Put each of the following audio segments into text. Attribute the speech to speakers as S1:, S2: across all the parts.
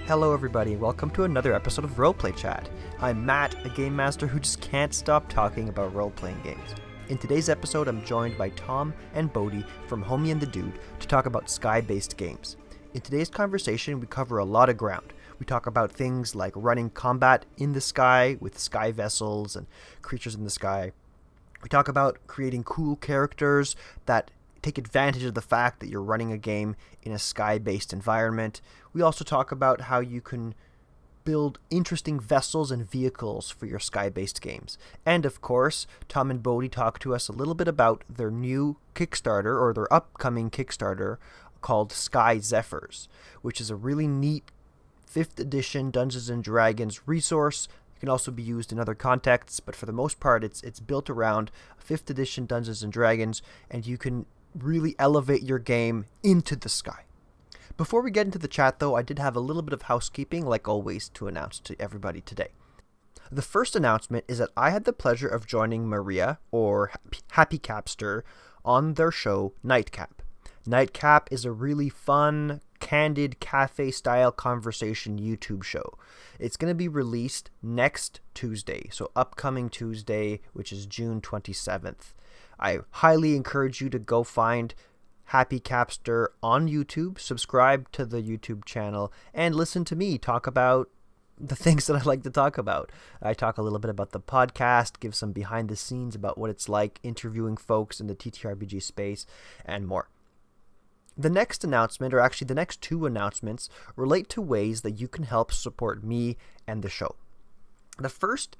S1: Hello everybody, welcome to another episode of Roleplay Chat. I'm Matt, a game master who just can't stop talking about role-playing games. In today's episode, I'm joined by Tom and Bodhi from Homie and the Dude to talk about sky-based games. In today's conversation, we cover a lot of ground. We talk about things like running combat in the sky with sky vessels and creatures in the sky. We talk about creating cool characters that take advantage of the fact that you're running a game in a sky-based environment. We also talk about how you can build interesting vessels and vehicles for your sky-based games. And of course, Tom and Bodhi talk to us a little bit about their new Kickstarter, or their upcoming Kickstarter, called Sky Zephyrs, which is a really neat 5th edition Dungeons & Dragons resource. It can also be used in other contexts, but for the most part, it's built around 5th edition Dungeons & Dragons, and you can really elevate your game into the sky. Before we get into the chat, though, I did have a little bit of housekeeping, like always, to announce to everybody today. The first announcement is that I had the pleasure of joining Maria, or Happy Capster, on their show Nightcap. Nightcap is a really fun, candid, cafe-style conversation YouTube show. It's going to be released next Tuesday, so upcoming Tuesday, which is June 27th. I highly encourage you to go find Happy Capster on YouTube, subscribe to the YouTube channel, and listen to me talk about the things that I like to talk about. I talk a little bit about the podcast, give some behind the scenes about what it's like interviewing folks in the TTRPG space, and more. The next announcement, or actually the next two announcements, relate to ways that you can help support me and the show. The first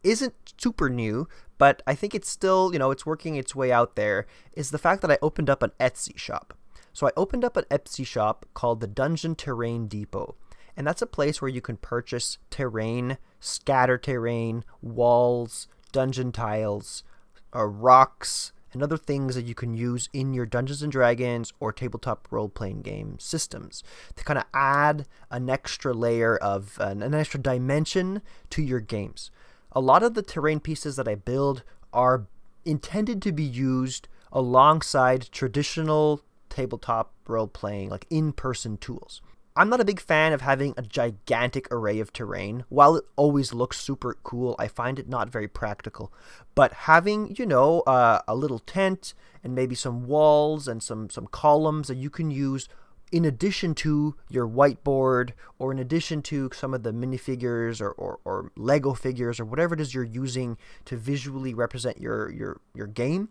S1: isn't super new, but I think it's still, it's working its way out there, is the fact that I opened up an Etsy shop. So I opened up an Etsy shop called the Dungeon Terrain Depot, and that's a place where you can purchase terrain, scatter terrain, walls, dungeon tiles, rocks, and other things that you can use in your Dungeons & Dragons or tabletop role-playing game systems to kind of add an extra layer of, an extra dimension to your games. A lot of the terrain pieces that I build are intended to be used alongside traditional tabletop role-playing, like in-person tools. I'm not a big fan of having a gigantic array of terrain. While it always looks super cool, I find it not very practical. But having, a little tent and maybe some walls and some columns that you can use in addition to your whiteboard, or in addition to some of the minifigures or Lego figures or whatever it is you're using to visually represent your game,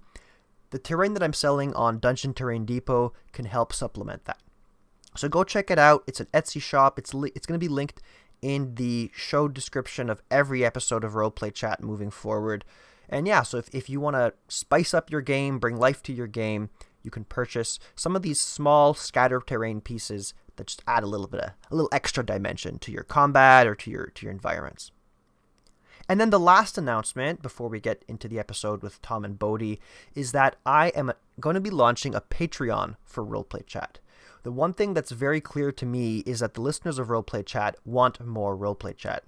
S1: the terrain that I'm selling on Dungeon Terrain Depot can help supplement that. So go check it out. It's an Etsy shop. It's going to be linked in the show description of every episode of Roleplay Chat moving forward. And yeah, so if you want to spice up your game, bring life to your game, you can purchase some of these small scatter terrain pieces that just add a little extra dimension to your combat or to your environments. And then the last announcement before we get into the episode with Tom and Bodhi is that I am going to be launching a Patreon for Roleplay Chat. The one thing that's very clear to me is that the listeners of Roleplay Chat want more Roleplay Chat.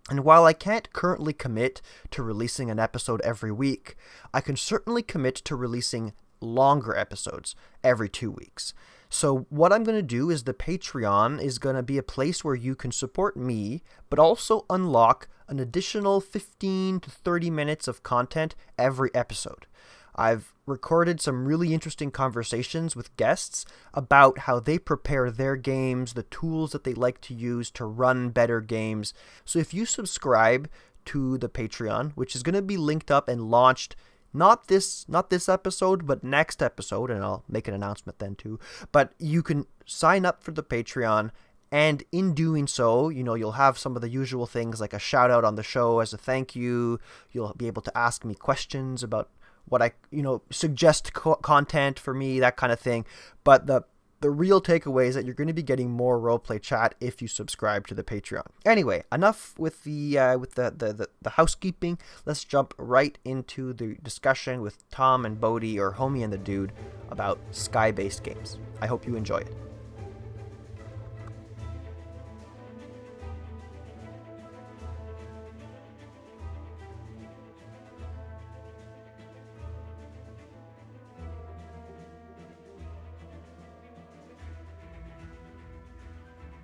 S1: And while I can't currently commit to releasing an episode every week, I can certainly commit to releasing longer episodes every 2 weeks. So what I'm going to do is the Patreon is going to be a place where you can support me, but also unlock an additional 15 to 30 minutes of content every episode. I've recorded some really interesting conversations with guests about how they prepare their games, the tools that they like to use to run better games. So if you subscribe to the Patreon, which is going to be linked up and launched not this episode, but next episode, and I'll make an announcement then too, but you can sign up for the Patreon, and in doing so, you'll have some of the usual things like a shout out on the show as a thank you. You'll be able to ask me questions about what I, suggest content for me, that kind of thing. But the real takeaway is that you're going to be getting more Roleplay Chat if you subscribe to the Patreon. Anyway, enough with the housekeeping. Let's jump right into the discussion with Tom and Bodhi, or Homie and the Dude, about sky-based games. I hope you enjoy it.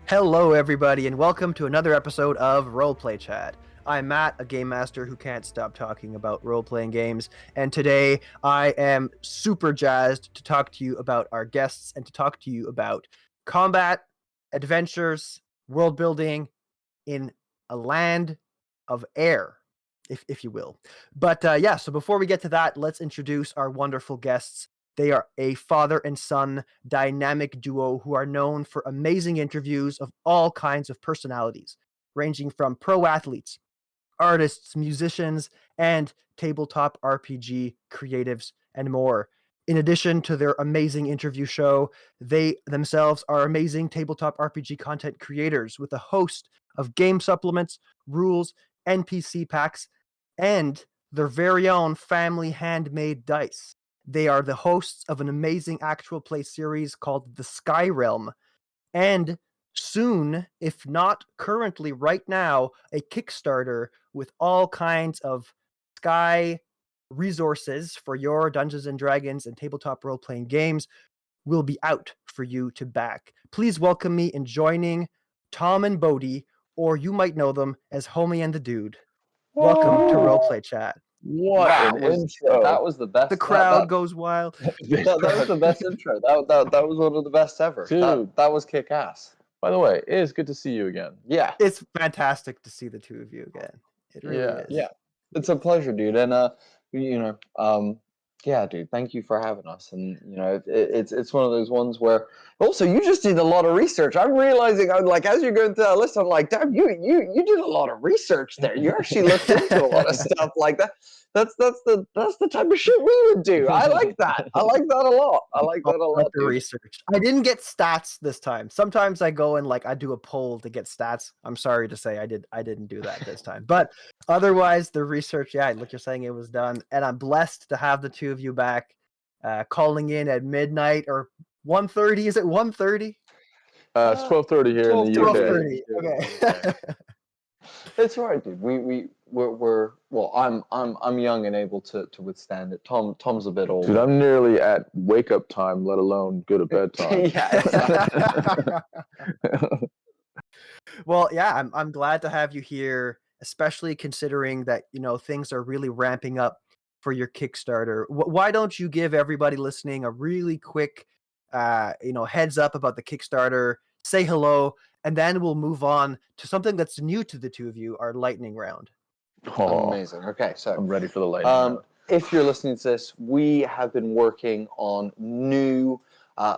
S1: Hello, everybody, and welcome to another episode of Roleplay Chat. I'm Matt, a game master who can't stop talking about role-playing games, and today I am super jazzed to talk to you about our guests and to talk to you about combat, adventures, world building in a land of air, if you will. But so before we get to that, let's introduce our wonderful guests. They are a father and son dynamic duo who are known for amazing interviews of all kinds of personalities, ranging from pro athletes, artists, musicians, and tabletop RPG creatives, and more. In addition to their amazing interview show, they themselves are amazing tabletop RPG content creators with a host of game supplements, rules, NPC packs, and their very own family handmade dice. They are the hosts of an amazing actual play series called The Sky Realm, and soon, if not currently right now, a Kickstarter with all kinds of sky resources for your Dungeons and Dragons and tabletop role-playing games will be out for you to back. Please welcome me in joining Tom and Bodhi, or you might know them as Homie and the Dude. Welcome to Roleplay Chat.
S2: What an intro!
S3: That was the best.
S1: The crowd goes wild.
S3: That was the best intro. That was one of the best ever.
S2: Dude.
S3: That was kick ass.
S2: By the way, it is good to see you again.
S3: Yeah,
S1: It's fantastic to see the two of you again. It really is.
S3: yeah. It's a pleasure, dude. And yeah, dude. Thank you for having us. And it's one of those ones where also you just did a lot of research. I'm realizing, I'm like, as you're going through that list, I'm like, damn, you did a lot of research there. You actually looked into a lot of stuff like that. That's the type of shit we would do. I like that. I like that a lot. I like that a lot.
S1: The research. I didn't get stats this time. Sometimes I go and I do a poll to get stats. I'm sorry to say I didn't do that this time. But otherwise, the research, yeah, like you're saying, it was done, and I'm blessed to have the two of you back, calling in at midnight or 1:30. Is it 1:30?
S2: It's 12:30 here in the UK.
S1: 12:30. Okay.
S3: It's right, dude. We're well. I'm young and able to withstand it. Tom's a bit older.
S2: Dude, I'm nearly at wake up time, let alone go to bed time.
S3: Yeah.
S1: Well, yeah, I'm glad to have you here, especially considering that things are really ramping up for your Kickstarter. Why don't you give everybody listening a really quick, heads up about the Kickstarter? Say hello, and then we'll move on to something that's new to the two of you, our lightning round.
S2: Oh,
S3: Amazing. Okay, so
S2: I'm ready for the lightning round.
S3: if you're listening to this, we have been working on new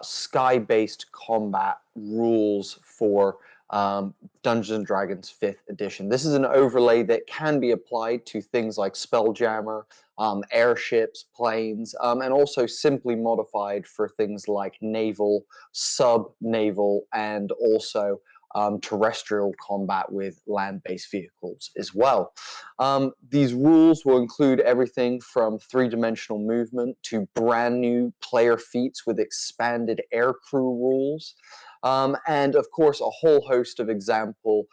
S3: sky-based combat rules for Dungeons and Dragons 5th edition. This is an overlay that can be applied to things like Spelljammer, airships, planes, and also simply modified for things like naval, sub-naval, and also terrestrial combat with land-based vehicles as well. These rules will include everything from three-dimensional movement to brand new player feats with expanded aircrew rules. And of course, a whole host of example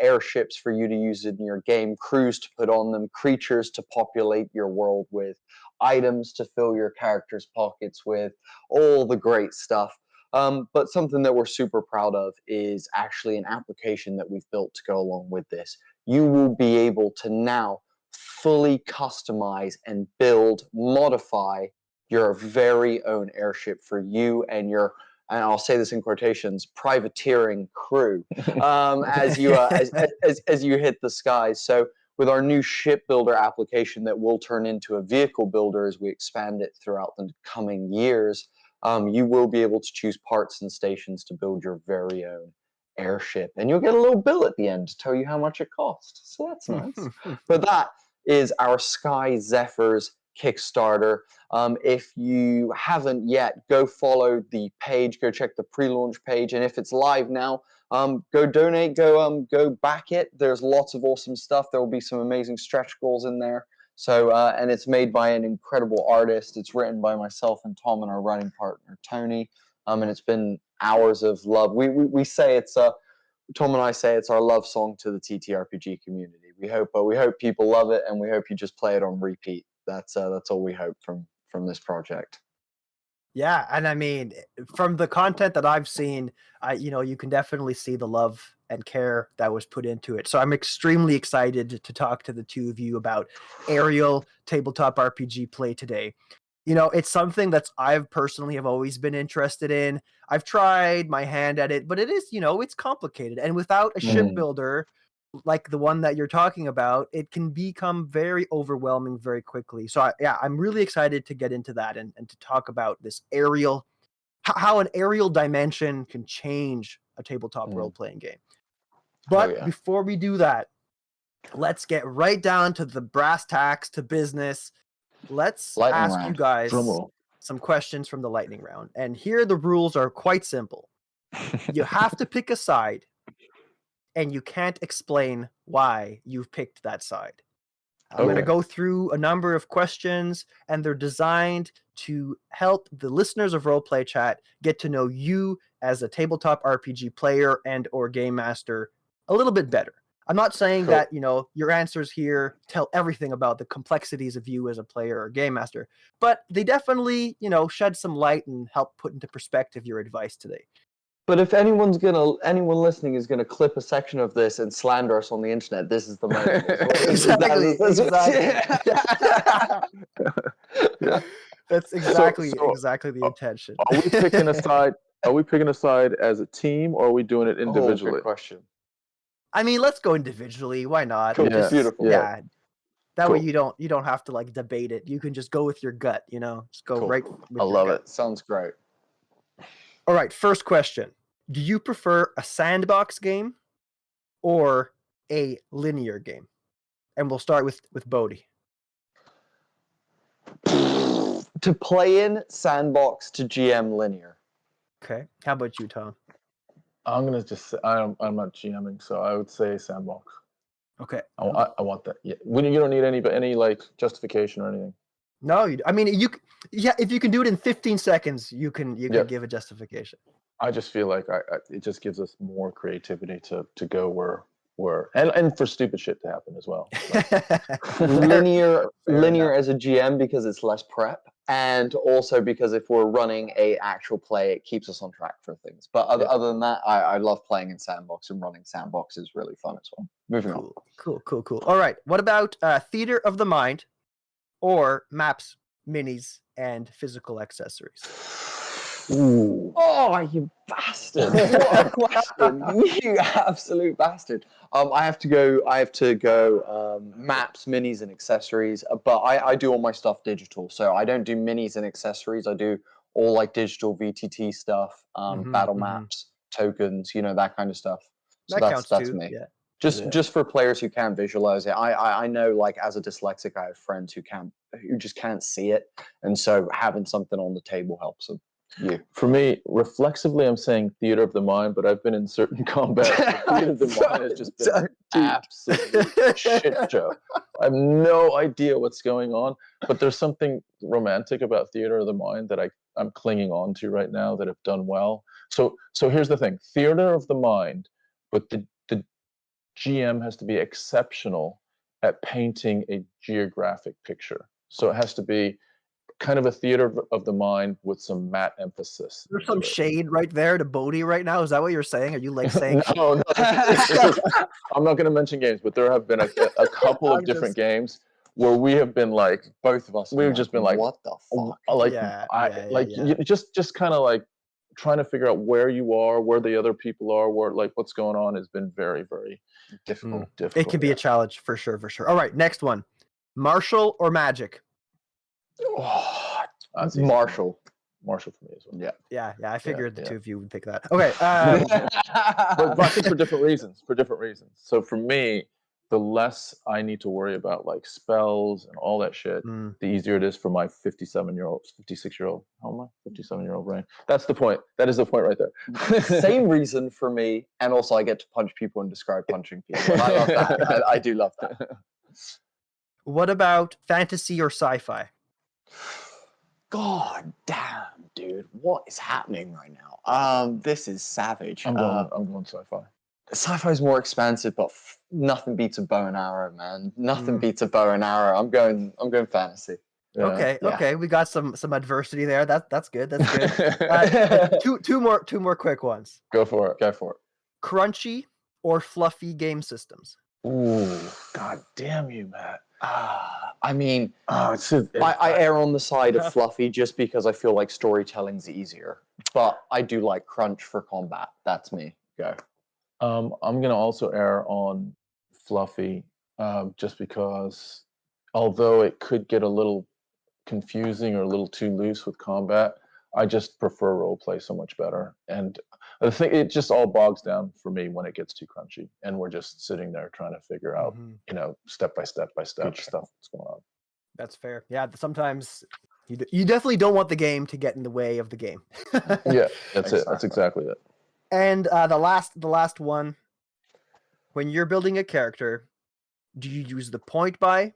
S3: airships for you to use in your game, crews to put on them, creatures to populate your world with, items to fill your character's pockets with, all the great stuff. But something that we're super proud of is actually an application that we've built to go along with this. You will be able to now fully customize and build, modify your very own airship for you and your, and I'll say this in quotations, privateering crew as you as you hit the skies. So with our new ship builder application that will turn into a vehicle builder as we expand it throughout the coming years, you will be able to choose parts and stations to build your very own airship, and you'll get a little bill at the end to tell you how much it cost. So that's nice. But that is our Sky Zephyrs Kickstarter. If you haven't yet, go follow the page, go check the pre-launch page, and if it's live now, go donate, go back it. There's lots of awesome stuff. There will be some amazing stretch goals in there. So, and it's made by an incredible artist. It's written by myself and Tom and our running partner, Tony. And it's been hours of love. We say it's Tom and I say it's our love song to the TTRPG community. We hope people love it, and we hope you just play it on repeat. That's all we hope from this project.
S1: Yeah, and I mean, from the content that I've seen, you can definitely see the love and care that was put into it. So I'm extremely excited to talk to the two of you about aerial tabletop RPG play today. It's something that's I've personally have always been interested in. I've tried my hand at it, but it is, it's complicated. And without a
S2: Mm.
S1: shipbuilder like the one that you're talking about, it can become very overwhelming very quickly. So I'm really excited to get into that and to talk about this aerial, how an aerial dimension can change a tabletop role playing game.
S3: Oh,
S1: But
S3: yeah.
S1: before we do that, let's get right down to the brass tacks, to business. Let's
S3: Lightning
S1: ask you
S3: round.
S1: guys
S2: Drum roll.
S1: some questions from the lightning round. And here the rules are quite simple. You have to pick a side, and you can't explain why you've picked that side. I'm going to
S2: Okay.
S1: go through a number of questions, and they're designed to help the listeners of Roleplay Chat get to know you as a tabletop RPG player and or game master a little bit better. I'm not saying
S2: Cool.
S1: that, your answers here tell everything about the complexities of you as a player or game master, but they definitely, shed some light and help put into perspective your advice today.
S3: But if anyone listening is gonna clip a section of this and slander us on the internet, this is the moment.
S1: Exactly. That's exactly
S2: So,
S1: the intention.
S2: are we picking a side? Are we picking a side as a team, or are we doing it
S3: Oh,
S2: individually?
S3: good question.
S1: I mean, let's go individually. Why not?
S3: Cool.
S2: Yeah,
S3: Beautiful.
S1: Yeah. That
S2: Cool.
S1: way you don't have to like debate it. You can just go with your gut, Just go
S3: Cool.
S1: right with
S3: I
S1: your
S3: love
S1: gut.
S3: it. Sounds great.
S1: All right, first question. Do you prefer a sandbox game or a linear game? And we'll start with Bodhi.
S3: To play in sandbox, to GM linear.
S1: Okay. How about you, Tom?
S2: I'm gonna just say, I'm not GMing, so I would say sandbox.
S1: Okay.
S2: I want that. Yeah, you don't need any like justification or anything.
S1: No, I mean if you can do it in 15 seconds, you can give a justification.
S2: I just feel like it just gives us more creativity to go where and for stupid shit to happen as well.
S3: Linear
S1: enough.
S3: as a GM because it's less prep, and also because if we're running a actual play, it keeps us on track for things. But other than that, I love playing in sandbox, and running sandbox is really fun as well. Moving on.
S1: Cool. All right. What about theater of the mind or maps, minis, and physical accessories?
S2: Ooh.
S3: Oh, you bastard! What a question! You absolute bastard. I have to go. Maps, minis, and accessories. But I do all my stuff digital, so I don't do minis and accessories. I do all like digital VTT stuff, battle maps, tokens, that kind of stuff. So
S1: That counts
S3: that's
S1: too.
S3: me.
S1: Yeah.
S3: Just for players who can't visualize it. I know, like, as a dyslexic, I have friends who just can't see it, and so having something on the table helps them. Yeah.
S2: For me, reflexively, I'm saying theater of the mind, but I've been in certain combat. Theater of the mind has just been an absolute shit show. I have no idea what's going on, but there's something romantic about theater of the mind that I'm clinging on to right now that have done well. So here's the thing: theater of the mind, but the GM has to be exceptional at painting a geographic picture. So it has to be kind of a theater of the mind with some matte emphasis.
S1: There's some shade right there to Bodhi right now. Is that what you're saying? Are you like saying?
S2: No, I'm not going to mention games, but there have been a couple of different games where we have been like,
S3: both of us.
S2: We've just been like,
S3: what the fuck?
S2: Like,
S1: yeah.
S2: just kind of like trying to figure out where you are, where the other people are, where like what's going on has been very, very difficult.
S1: It can be a challenge for sure. All right, next one: martial or magic?
S2: Oh,
S3: Martial
S2: for me as well.
S1: Yeah. I figured the two of you would pick that. Okay,
S2: but I think for different reasons. So for me, the less I need to worry about like spells and all that shit, the easier it is for my 56-year-old. How am I? 57-year-old brain. That's the point. That is the point right there.
S3: Same reason for me, and also I get to punch people and describe punching people. And I love that. I do love that.
S1: What about fantasy or sci-fi?
S3: God damn, dude, what is happening right now? This is savage.
S2: I'm going sci-fi.
S3: Sci-fi is more expansive, but nothing beats a bow and arrow, man. Nothing beats a bow and arrow. I'm going fantasy.
S2: Yeah.
S1: Okay, we got some adversity there. That's good. That's good. Two more quick ones.
S2: Go for it.
S1: Crunchy or fluffy game systems?
S2: Ooh, god damn you, Matt.
S3: I mean,
S2: Oh,
S3: I err on the side of fluffy just because I feel like storytelling's easier. But I do like crunch for combat. That's me. Go.
S2: I'm gonna also err on fluffy, just because although it could get a little confusing or a little too loose with combat, I just prefer roleplay so much better. And the thing, it just all bogs down for me when it gets too crunchy, and we're just sitting there trying to figure out, step by step stuff that's going on.
S1: That's fair. Yeah, sometimes you definitely don't want the game to get in the way of the game.
S2: Yeah, that's it. That's exactly it.
S1: And the last one, when you're building a character, do you use the point buy,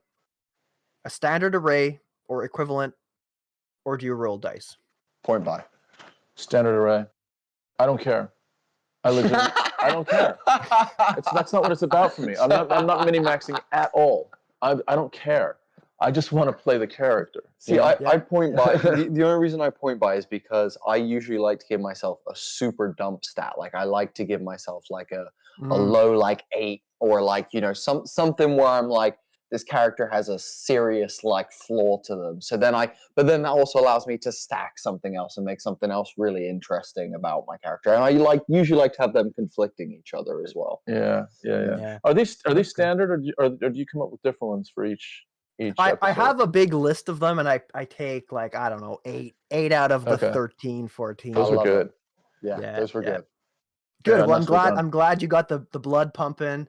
S1: a standard array or equivalent, or do you roll dice?
S3: Point buy.
S2: Standard array. I don't care. I don't care. That's not what it's about for me. I'm not mini-maxing at all. I don't care. I just want to play the character.
S3: See, I point by. The only reason I point by is because I usually like to give myself a super dump stat. Like I like to give myself like a low like 8 or like something where I'm like, this character has a serious like flaw to them. So then but then that also allows me to stack something else and make something else really interesting about my character. And I usually like to have them conflicting each other as well.
S2: Yeah. Are these standard or do you come up with different ones for each?
S1: I have a big list of them, and I take like, I don't know, 8 out of the 13, 14.
S2: Those were good.
S3: Yeah, those were good.
S1: Good. Yeah, well, I'm glad you got the blood pumping.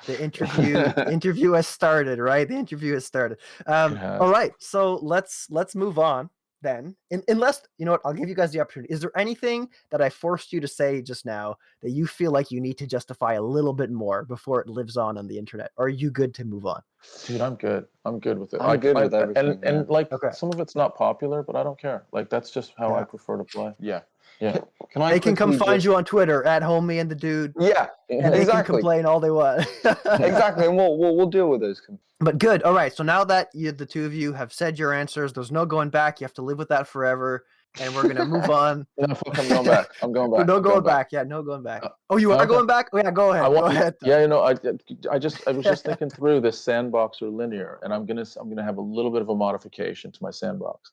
S1: The interview has started, right? The interview has started. All right, so let's move on then. Unless, you know what, I'll give you guys the opportunity. Is there anything that I forced you to say just now that you feel like you need to justify a little bit more before it lives on the internet? Or are you good to move on?
S2: Dude, I'm good. I'm good with it.
S3: I'm good with everything.
S2: And like, some of it's not popular, but I don't care. Like, that's just how I prefer to play.
S3: Yeah.
S1: They can come find you on Twitter at Homie and the Dude.
S3: Yeah,
S1: and they can complain all they want.
S3: Exactly, and we'll deal with those.
S1: But good. All right. So now that the two of you have said your answers, there's no going back. You have to live with that forever. And we're gonna move on.
S2: No, fuck, I'm going back. I'm going back.
S1: No going back. Yeah, no going back. Oh, you are going back? Oh, yeah, go ahead. Go ahead.
S2: Yeah, I was just thinking through this sandbox or linear, and I'm gonna have a little bit of a modification to my sandbox.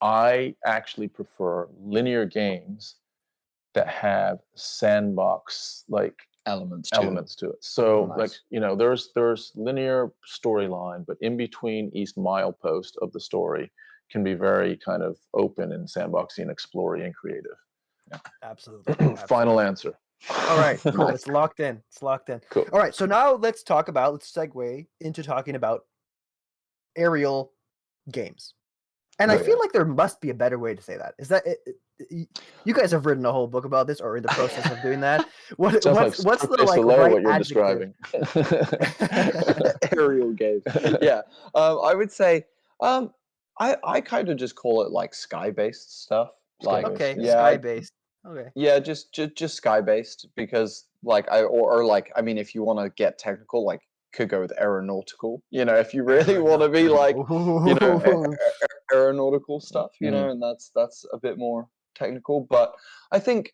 S2: I actually prefer linear games that have sandbox like elements to it. So nice. Like, there's linear storyline, but in between each milepost of the story can be very kind of open and sandboxy and exploring and creative.
S1: Yeah. Absolutely.
S2: Final answer.
S1: All right, cool. It's locked in.
S2: Cool.
S1: All right, so now let's segue into talking about aerial games. And I feel like there must be a better way to say that. Is that you guys have written a whole book about this, or are in the process of doing that? What's the right
S2: what you're
S1: adjective?
S2: describing?
S3: Aerial games. Yeah, I would say I kind of just call it like sky-based stuff. Like
S1: sky-based. Okay.
S3: Yeah, just sky-based, because like I mean, if you want to get technical, like could go with aeronautical. If you really want to be like aeronautical stuff, and that's a bit more technical. But I think,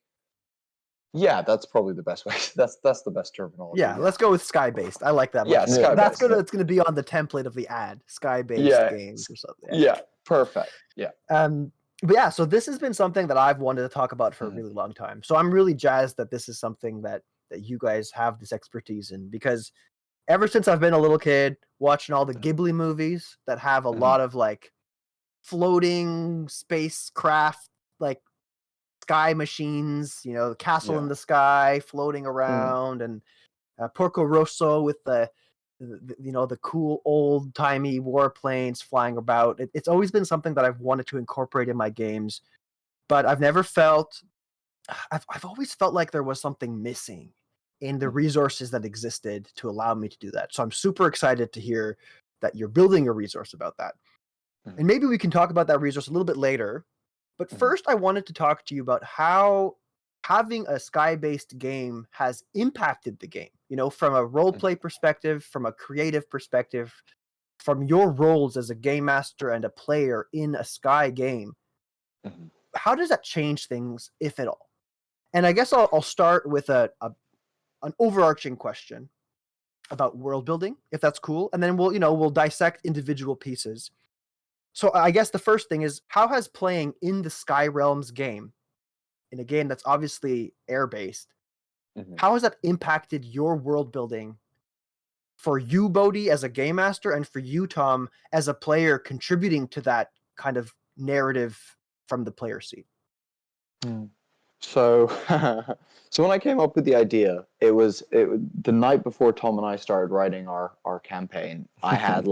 S3: that's probably the best way. That's the best terminology.
S1: Yeah, let's go with sky-based. I like that.
S3: Yeah, sky-based.
S1: It's gonna be on the template of the ad. Sky-based games or something.
S3: Yeah, perfect. Yeah.
S1: But yeah, so this has been something that I've wanted to talk about for a really long time. So I'm really jazzed that this is something that you guys have this expertise in, because ever since I've been a little kid, watching all the Ghibli movies that have a lot of like floating spacecraft, like sky machines, the castle in the sky floating around, and Porco Rosso with the cool old timey warplanes flying about. It's always been something that I've wanted to incorporate in my games, but I've never felt. I've always felt like there was something missing in the resources that existed to allow me to do that. So I'm super excited to hear that you're building a resource about that. And maybe we can talk about that resource a little bit later. But first, I wanted to talk to you about how having a sky-based game has impacted the game, from a role-play perspective, from a creative perspective, from your roles as a game master and a player in a Sky game, how does that change things, if at all? And I guess I'll start with an overarching question about world building, if that's cool, and then we'll dissect individual pieces. So I guess the first thing is, how has playing in the Sky Realms game, in a game that's obviously air-based, how has that impacted your world building for you, Bodhi, as a game master, and for you, Tom, as a player contributing to that kind of narrative from the player seat?
S3: So, so when I came up with the idea, it was the night before Tom and I started writing our campaign. I had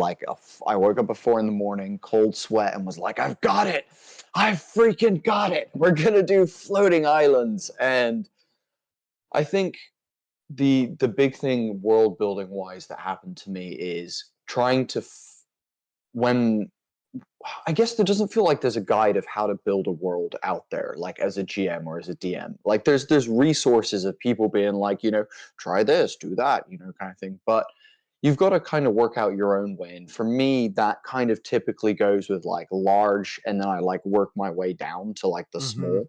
S3: I woke up at 4 a.m, cold sweat, and was like, I've got it! I freaking got it! We're gonna do floating islands. And I think the big thing world building wise that happened to me is trying to when I guess there doesn't feel like there's a guide of how to build a world out there, like as a GM or as a DM. Like there's resources of people being like, try this, do that, kind of thing. But you've got to kind of work out your own way. And for me, that kind of typically goes with like large, and then I like work my way down to like the small.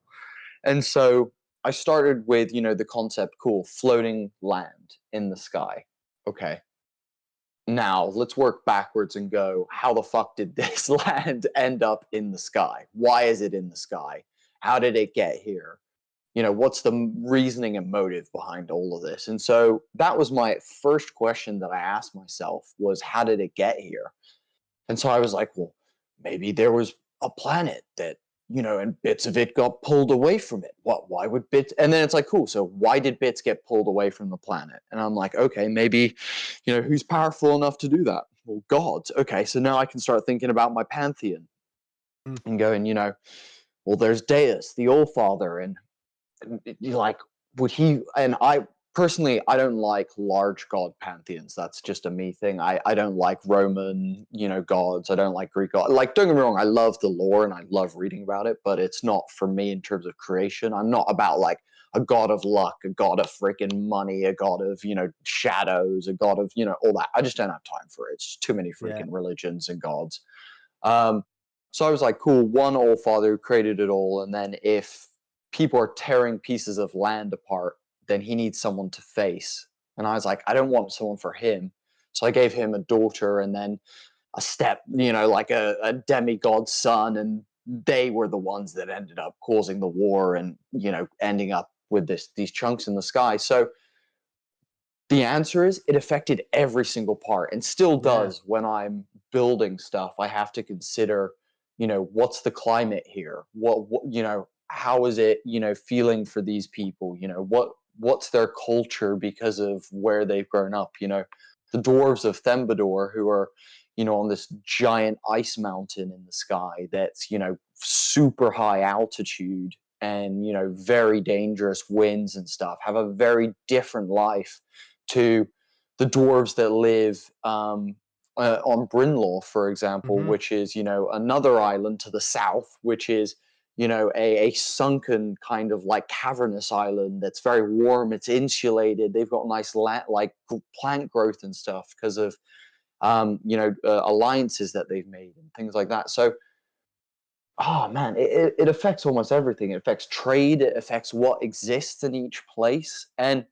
S3: And so I started with, the concept, cool, floating land in the sky. Okay. Now, let's work backwards and go, how the fuck did this land end up in the sky? Why is it in the sky? How did it get here? What's the reasoning and motive behind all of this? And so that was my first question that I asked myself was, how did it get here? And so I was like, well, maybe there was a planet that, and bits of it got pulled away from it. Why would bits? And then it's like, cool. So why did bits get pulled away from the planet? And I'm like, okay, maybe, who's powerful enough to do that? Well, gods. Okay. So now I can start thinking about my pantheon and going, well, there's Deus, the All-Father, and you're like, would he? And I personally, I don't like large god pantheons. That's just a me thing. I don't like Roman, gods. I don't like Greek gods. Like, don't get me wrong, I love the lore and I love reading about it, but it's not for me in terms of creation. I'm not about like a god of luck, a god of freaking money, a god of, shadows, a god of, all that. I just don't have time for it. It's too many freaking religions and gods. So I was like, cool, one All-Father who created it all, and then if people are tearing pieces of land apart, then he needs someone to face. And I was like, I don't want someone for him. So I gave him a daughter and then a step, like a demigod son. And they were the ones that ended up causing the war and, ending up with these chunks in the sky. So the answer is it affected every single part and still does when I'm building stuff. I have to consider, what's the climate here? What how is it, feeling for these people? What's their culture because of where they've grown up? The dwarves of Thembador, who are, on this giant ice mountain in the sky that's, super high altitude and, very dangerous winds and stuff, have a very different life to the dwarves that live on Brynlaw, for example, which is, another island to the south, which is, a sunken kind of like cavernous island that's very warm. It's insulated. They've got nice like plant growth and stuff because of, alliances that they've made and things like that. So, oh man, it affects almost everything. It affects trade. It affects what exists in each place. And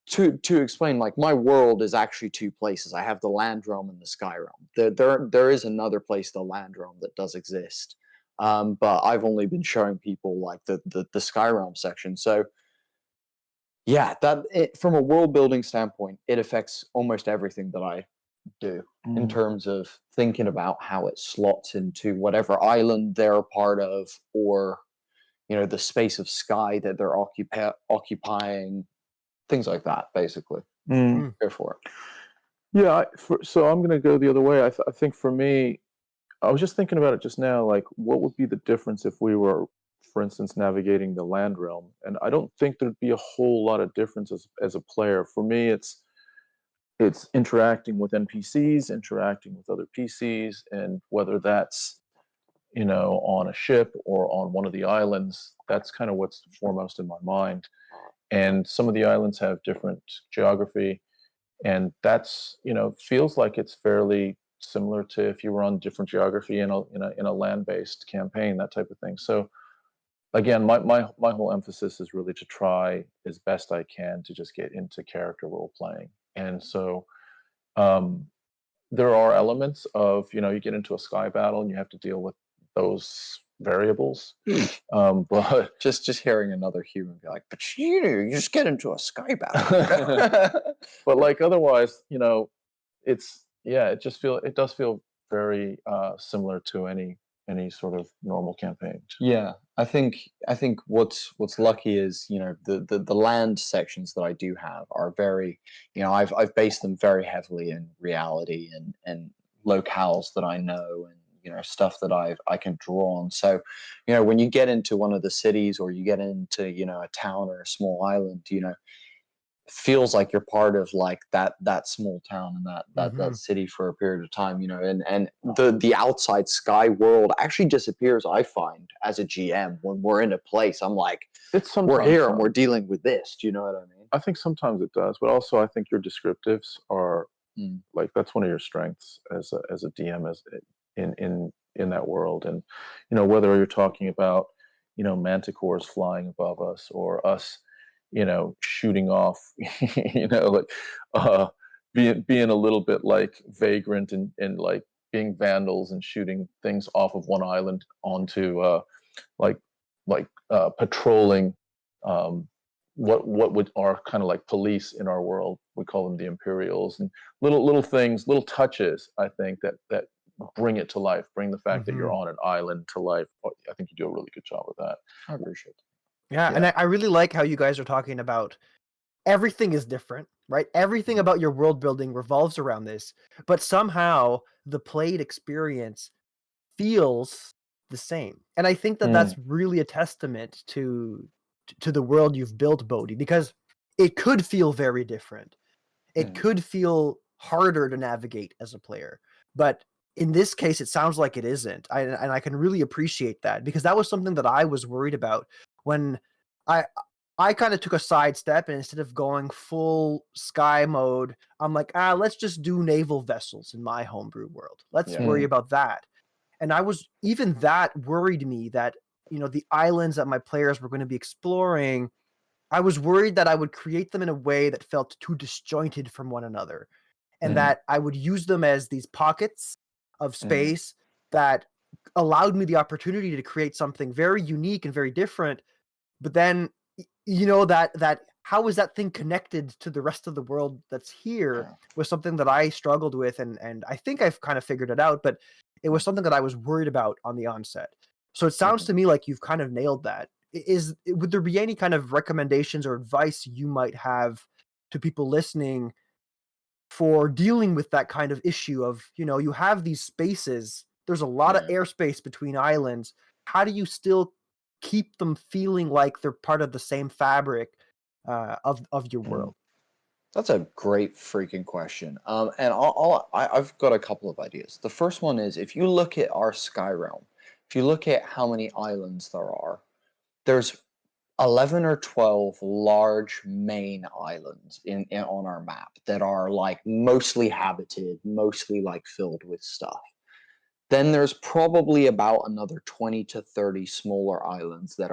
S3: to explain, like, my world is actually two places. I have the land realm and the sky realm. There is another place, the land realm, that does exist. But I've only been showing people like the sky realm section. So yeah, from a world building standpoint, it affects almost everything that I do in terms of thinking about how it slots into whatever island they're a part of, or the space of sky that they're occupying, things like that, basically. Go for it.
S2: Yeah, so I'm going to go the other way. I think for me, I was just thinking about it just now, like, what would be the difference if we were, for instance, navigating the land realm? And I don't think there'd be a whole lot of difference as a player. For me, it's interacting with NPCs, interacting with other PCs, and whether that's, on a ship or on one of the islands, that's kind of what's foremost in my mind. And some of the islands have different geography, and that's, feels like it's fairly similar to if you were on different geography in a land-based campaign, that type of thing. So again, my whole emphasis is really to try as best I can to just get into character role playing. And so there are elements of, you get into a sky battle and you have to deal with those variables. But
S3: just hearing another human be like, but you just get into a sky battle.
S2: but like otherwise, it does feel very similar to any sort of normal campaign.
S3: Yeah, I think what's lucky is, the land sections that I do have are very, I've based them very heavily in reality and locales that I know, and stuff that I can draw on. So when you get into one of the cities, or you get into a town or a small island, feels like you're part of like that small town and that city for a period of time, and the outside sky world actually disappears, I find, as a GM. When we're in a place, I'm like, we're here and we're dealing with this. Do you know what I mean?
S2: I think sometimes it does, but also I think your descriptives are like, that's one of your strengths as a DM, as in that world. And whether you're talking about manticores flying above us, or us shooting off, like being a little bit like vagrant, and like being vandals and shooting things off of one island onto like patrolling what would are kind of like police in our world. We call them the Imperials, and little things, little touches, I think, that bring it to life, bring the fact that you're on an island to life. I think you do a really good job with that.
S3: I appreciate it.
S1: Yeah, and I really like how you guys are talking about everything is different, right? Everything about your world building revolves around this, but somehow the played experience feels the same. And I think that that's really a testament to the world you've built, Bodhi, because it could feel very different. It could feel harder to navigate as a player, but in this case, it sounds like it isn't. And I can really appreciate that, because that was something that I was worried about when I kind of took a sidestep, and instead of going full sky mode, I'm like, let's just do naval vessels in my homebrew world. Let's worry about that. And even that worried me, that, the islands that my players were going to be exploring, I was worried that I would create them in a way that felt too disjointed from one another, and that I would use them as these pockets of space that allowed me the opportunity to create something very unique and very different. But then, that how is that thing connected to the rest of the world that's here was something that I struggled with, and I think I've kind of figured it out, but it was something that I was worried about on the onset. So it sounds to me like you've kind of nailed that. Would there be any kind of recommendations or advice you might have to people listening for dealing with that kind of issue of, you have these spaces, there's a lot of airspace between islands. How do you still keep them feeling like they're part of the same fabric of your world?
S3: That's a great freaking question. And I've got a couple of ideas. The first one is, if you look at our sky realm, if you look at how many islands there are, there's 11 or 12 large main islands on our map that are like mostly habited, mostly like filled with stuff. Then there's probably about another 20 to 30 smaller islands that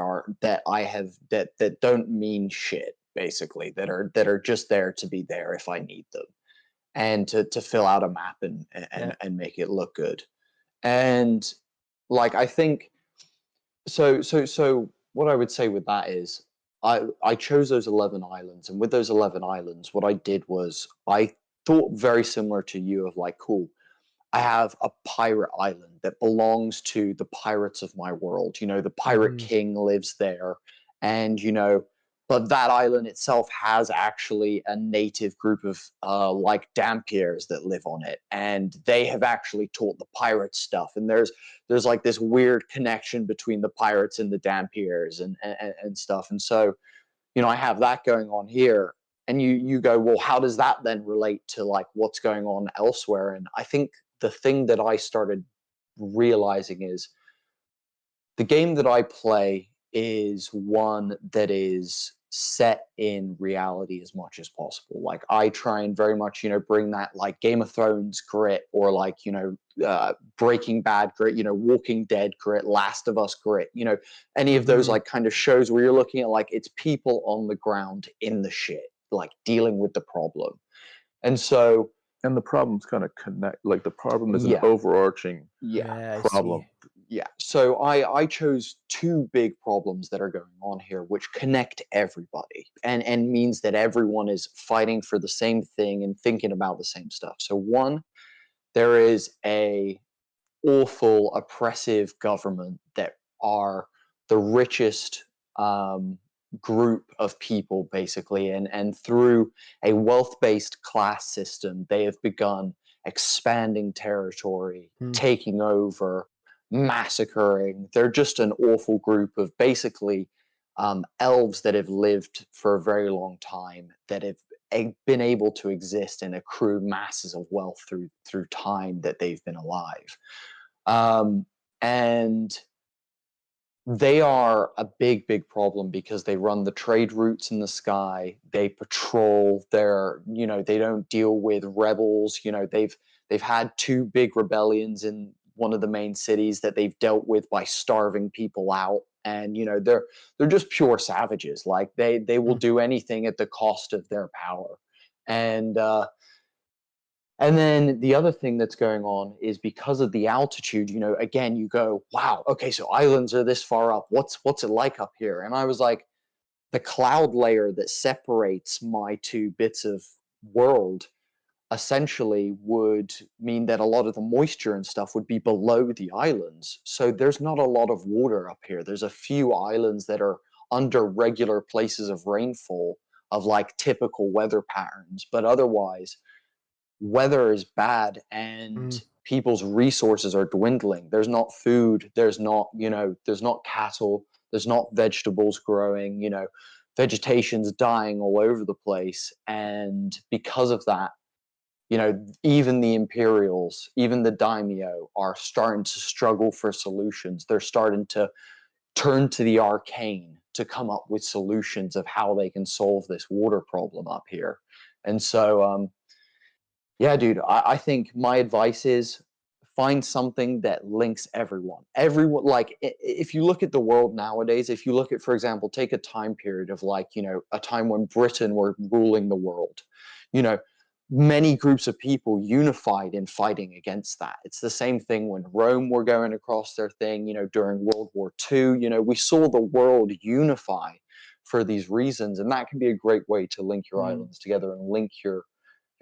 S3: don't mean shit, basically, that are just there to be there if I need them, and to fill out a map and make it look good. And like, I think so what I would say with that is, I chose those 11 islands, and with those 11 islands, what I did was I thought very similar to you, of like, cool, I have a pirate island that belongs to the pirates of my world. The pirate king lives there, and but that island itself has actually a native group of like Dampiers that live on it, and they have actually taught the pirates stuff. And there's like this weird connection between the pirates and the Dampiers and stuff. And so, I have that going on here. And you go, well, how does that then relate to like what's going on elsewhere? And I think the thing that I started realizing is, the game that I play is one that is set in reality as much as possible. Like I try and very much, bring that like Game of Thrones grit, or like, Breaking Bad grit, Walking Dead grit, Last of Us grit, any of those like kind of shows where you're looking at like it's people on the ground in the shit, like dealing with the problem. And so,
S2: and the problems kind of connect, like the problem is an
S3: Yeah.
S2: overarching
S1: I
S2: problem.
S1: see.
S3: Yeah. So I chose two big problems that are going on here, which connect everybody and means that everyone is fighting for the same thing and thinking about the same stuff. So one, there is a awful, oppressive government that are the richest group of people, basically, and through a wealth-based class system, they have begun expanding territory, taking over, massacring. They're just an awful group of basically elves that have lived for a very long time, that have been able to exist and accrue masses of wealth through time that they've been alive. And they are a big problem because they run the trade routes in the sky. They patrol they don't deal with rebels. They've had two big rebellions in one of the main cities that they've dealt with by starving people out. And they're just pure savages. Like they will do anything at the cost of their power. And then the other thing that's going on is because of the altitude, again, you go, wow, okay, so islands are this far up. What's it like up here? And I was like, the cloud layer that separates my two bits of world essentially would mean that a lot of the moisture and stuff would be below the islands. So there's not a lot of water up here. There's a few islands that are under regular places of rainfall of like typical weather patterns, but otherwise weather is bad and people's resources are dwindling. There's not food, there's not cattle, there's not vegetables growing, vegetation's dying all over the place. And because of that, even the Imperials, even the daimyo are starting to struggle for solutions. They're starting to turn to the arcane to come up with solutions of how they can solve this water problem up here. And so yeah, dude, I think my advice is find something that links everyone. Everyone, like, if you look at the world nowadays, if you look at, for example, take a time period of like, a time when Britain were ruling the world, many groups of people unified in fighting against that. It's the same thing when Rome were going across their thing, during World War II, we saw the world unify for these reasons. And that can be a great way to link your islands together and link your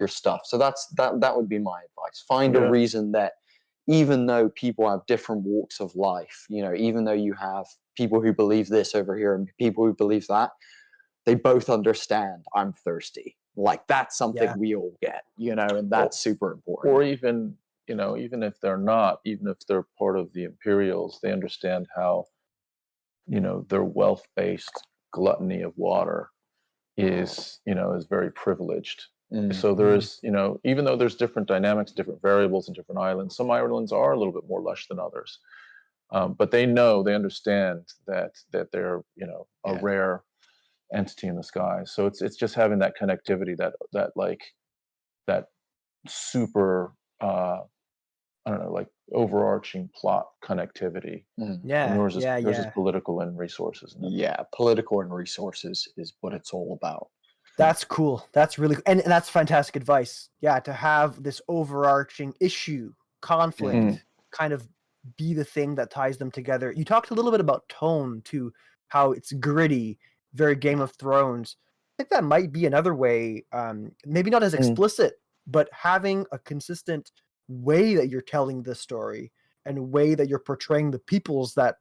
S3: stuff. So that would be my advice. Find a reason that even though people have different walks of life, even though you have people who believe this over here and people who believe that, they both understand I'm thirsty. Like that's something we all get, and that's super important.
S2: Or even, even if they're not, even if they're part of the Imperials, they understand how, their wealth-based gluttony of water is very privileged. So there is, even though there's different dynamics, different variables in different islands, some islands are a little bit more lush than others. But they understand that they're, a rare entity in the sky. So it's just having that connectivity, that super, I don't know, like overarching plot connectivity. And yours is political and resources.
S3: Yeah, political and resources is what it's all about.
S1: That's cool. That's really and that's fantastic advice. Yeah, to have this overarching issue, conflict, kind of be the thing that ties them together. You talked a little bit about tone too, how it's gritty, very Game of Thrones. I think that might be another way, maybe not as explicit, but having a consistent way that you're telling the story and a way that you're portraying the peoples that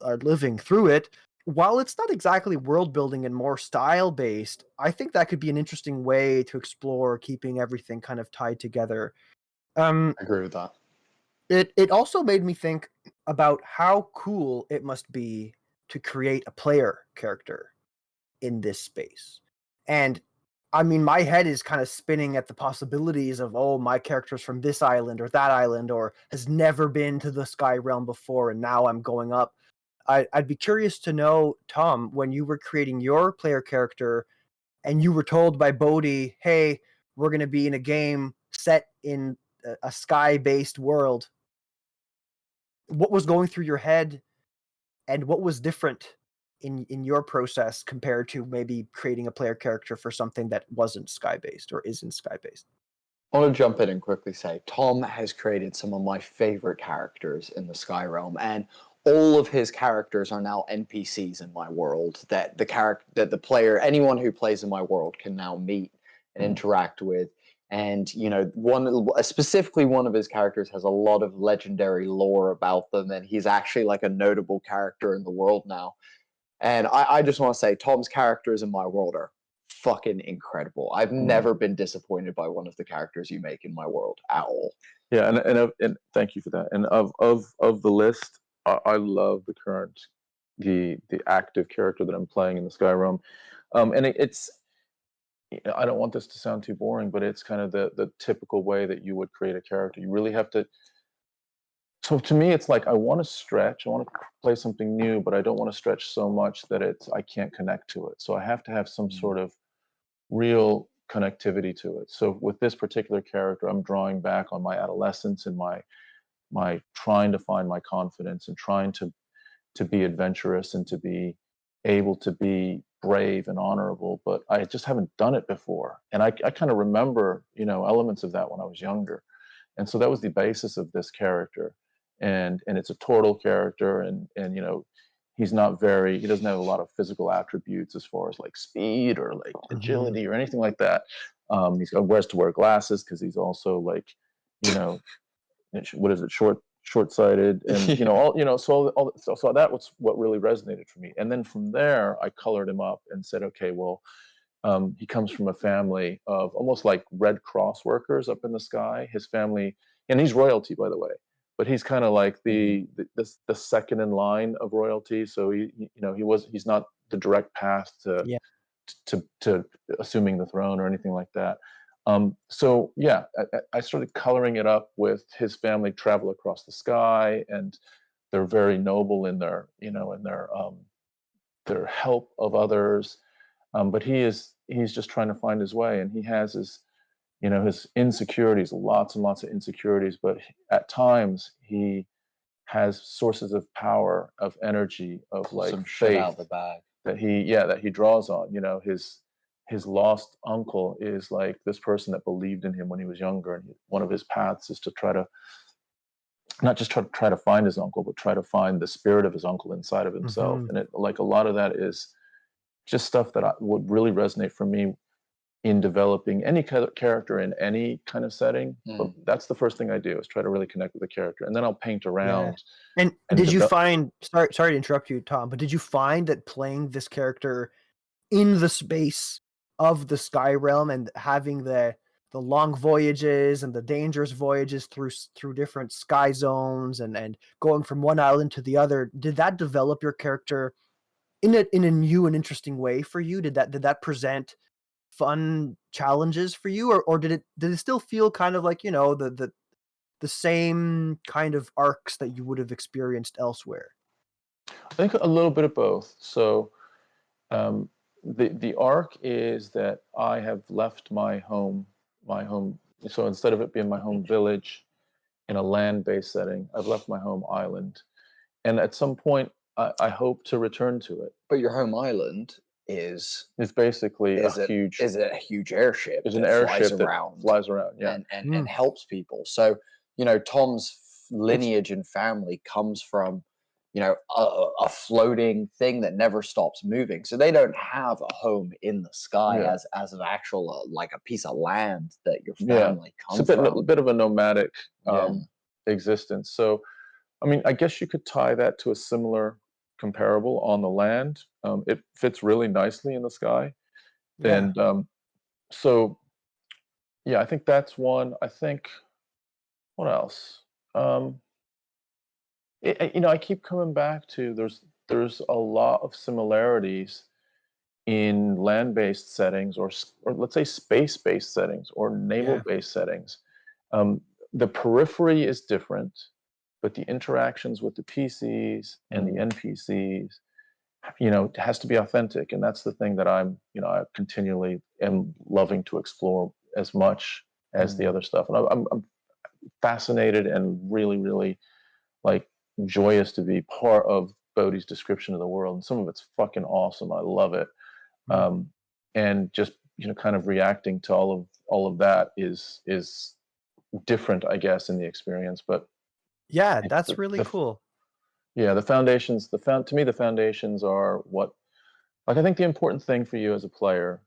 S1: are living through it. While it's not exactly world building and more style based, I think that could be an interesting way to explore keeping everything kind of tied together.
S3: I agree with that.
S1: It also made me think about how cool it must be to create a player character in this space. And I mean, my head is kind of spinning at the possibilities of, oh, my character's from this island or that island, or has never been to the Sky Realm before, and now I'm going up. I'd be curious to know, Tom, when you were creating your player character and you were told by Bodhi, hey, we're going to be in a game set in a sky-based world, what was going through your head and what was different in your process compared to maybe creating a player character for something that wasn't sky-based or isn't sky-based?
S3: I want to jump in and quickly say Tom has created some of my favorite characters in the Sky Realm, and all of his characters are now NPCs in my world that the player, anyone who plays in my world, can now meet and interact with. And specifically one of his characters has a lot of legendary lore about them, and he's actually like a notable character in the world now. And I just want to say Tom's characters in my world are fucking incredible. I've never been disappointed by one of the characters you make in my world at all.
S2: Yeah, and thank you for that. And of the list, I love the active character that I'm playing in the Sky Realm. And it's I don't want this to sound too boring, but it's kind of the typical way that you would create a character. You really have to. So to me, it's like I want to stretch. I want to play something new, but I don't want to stretch so much that I can't connect to it. So I have to have some sort of real connectivity to it. So with this particular character, I'm drawing back on my adolescence and my trying to find my confidence and trying to be adventurous and to be able to be brave and honorable, but I just haven't done it before. And I kind of remember, elements of that when I was younger. And so that was the basis of this character. And it's a turtle character, and he doesn't have a lot of physical attributes as far as like speed or like agility or anything like that. He wears to wear glasses because he's also like, what is it, short-sighted, and so that was what really resonated for me. And then from there I colored him up and said, okay, well, he comes from a family of almost like Red Cross workers up in the sky. His family, and he's royalty, by the way, but he's kind of like the second in line of royalty. So he's not the direct path to assuming the throne or anything like that. So yeah, I started coloring it up with his family travel across the sky, and they're very noble in their their help of others. But he's just trying to find his way, and he has his insecurities, lots and lots of insecurities. But at times he has sources of power, of energy, of like
S3: some
S2: faith
S3: shit out the bag
S2: that he draws on. His lost uncle is like this person that believed in him when he was younger, and one of his paths is to try to not just try to find his uncle, but try to find the spirit of his uncle inside of himself. And it, like, a lot of that is just stuff that would really resonate for me in developing any character in any kind of setting. But that's the first thing I do, is try to really connect with the character, and then I'll paint around.
S1: Yeah. And did you find, sorry to interrupt you, Tom, but did you find that playing this character in the space of the Sky Realm and having the long voyages and the dangerous voyages through different sky zones and going from one island to the other, did that develop your character in a new and interesting way for you? Did that present fun challenges for you, or did it still feel kind of like, the same kind of arcs that you would have experienced elsewhere?
S2: I think a little bit of both. So the arc is that I have left my home. So instead of it being my home village in a land-based setting, I've left my home island, and at some point I hope to return to it.
S3: But your home island is
S2: basically a huge
S3: airship.
S2: It's an airship that flies around, yeah,
S3: and helps people. So Tom's lineage and family comes from a floating thing that never stops moving. So they don't have a home in the sky as an actual like a piece of land that your family comes from.
S2: It's a bit of a nomadic existence. So I mean, I guess you could tie that to a similar comparable on the land. It fits really nicely in the sky. And so yeah, I think that's one. I think, what else? I keep coming back to there's a lot of similarities in land-based settings, or let's say space-based settings, or naval-based settings. The periphery is different, but the interactions with the PCs and the NPCs, it has to be authentic. And that's the thing that I continually am loving to explore as much as the other stuff. And I'm fascinated and really, really like joyous to be part of Bodhi's description of the world. And some of it's fucking awesome. I love it. And just, kind of reacting to all of that is different, I guess, in the experience. But
S1: yeah, that's really cool.
S2: Yeah, the foundations, to me, the foundations are what, like, I think the important thing for you as a player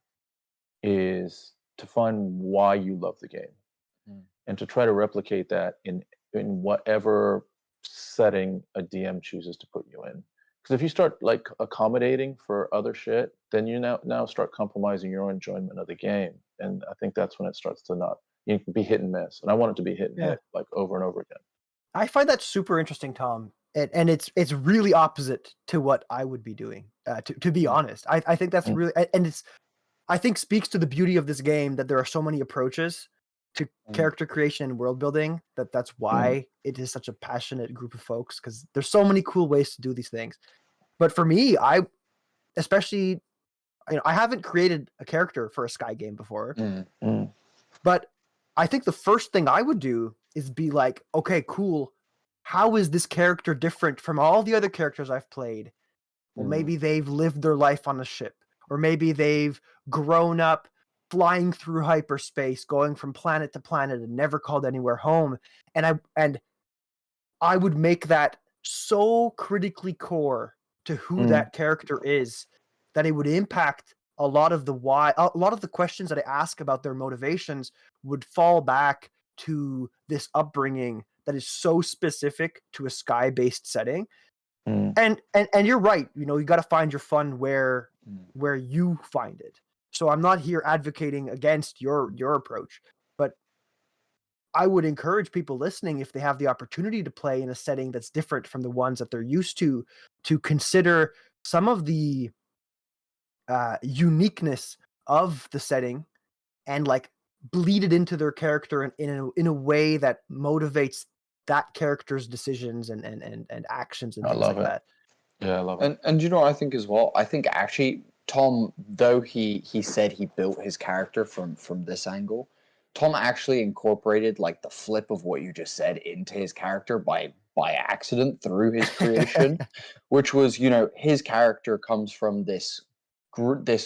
S2: is to find why you love the game and to try to replicate that in whatever setting a DM chooses to put you in. Because if you start like accommodating for other shit, then you now start compromising your own enjoyment of the game. And I think that's when it starts to not, you can be hit and miss. And I want it to be hit and hit, like over and over again.
S1: I find that super interesting, Tom. And it's really opposite to what I would be doing, to be honest. I think that's really, and I think speaks to the beauty of this game that there are so many approaches to character creation and world building, that's why it is such a passionate group of folks, because there's so many cool ways to do these things. But for me, I haven't created a character for a Sky game before, but I think the first thing I would do is be like, okay, cool. How is this character different from all the other characters I've played? Well, maybe they've lived their life on a ship, or maybe they've grown up flying through hyperspace, going from planet to planet and never called anywhere home. And I would make that so critically core to who that character is that it would impact a lot of the questions that I ask about their motivations would fall back to this upbringing that is so specific to a Sky-based setting. And you're right, you got to find your fun where you find it. So I'm not here advocating against your approach, but I would encourage people listening, if they have the opportunity to play in a setting that's different from the ones that they're used to consider some of the uniqueness of the setting and like bleed it into their character in a way that motivates that character's decisions and actions and things like that.
S2: Yeah, I love it.
S3: And you know what I think as well? I think actually Tom, though he said he built his character from this angle, Tom actually incorporated like the flip of what you just said into his character by accident through his creation, which was, his character comes from this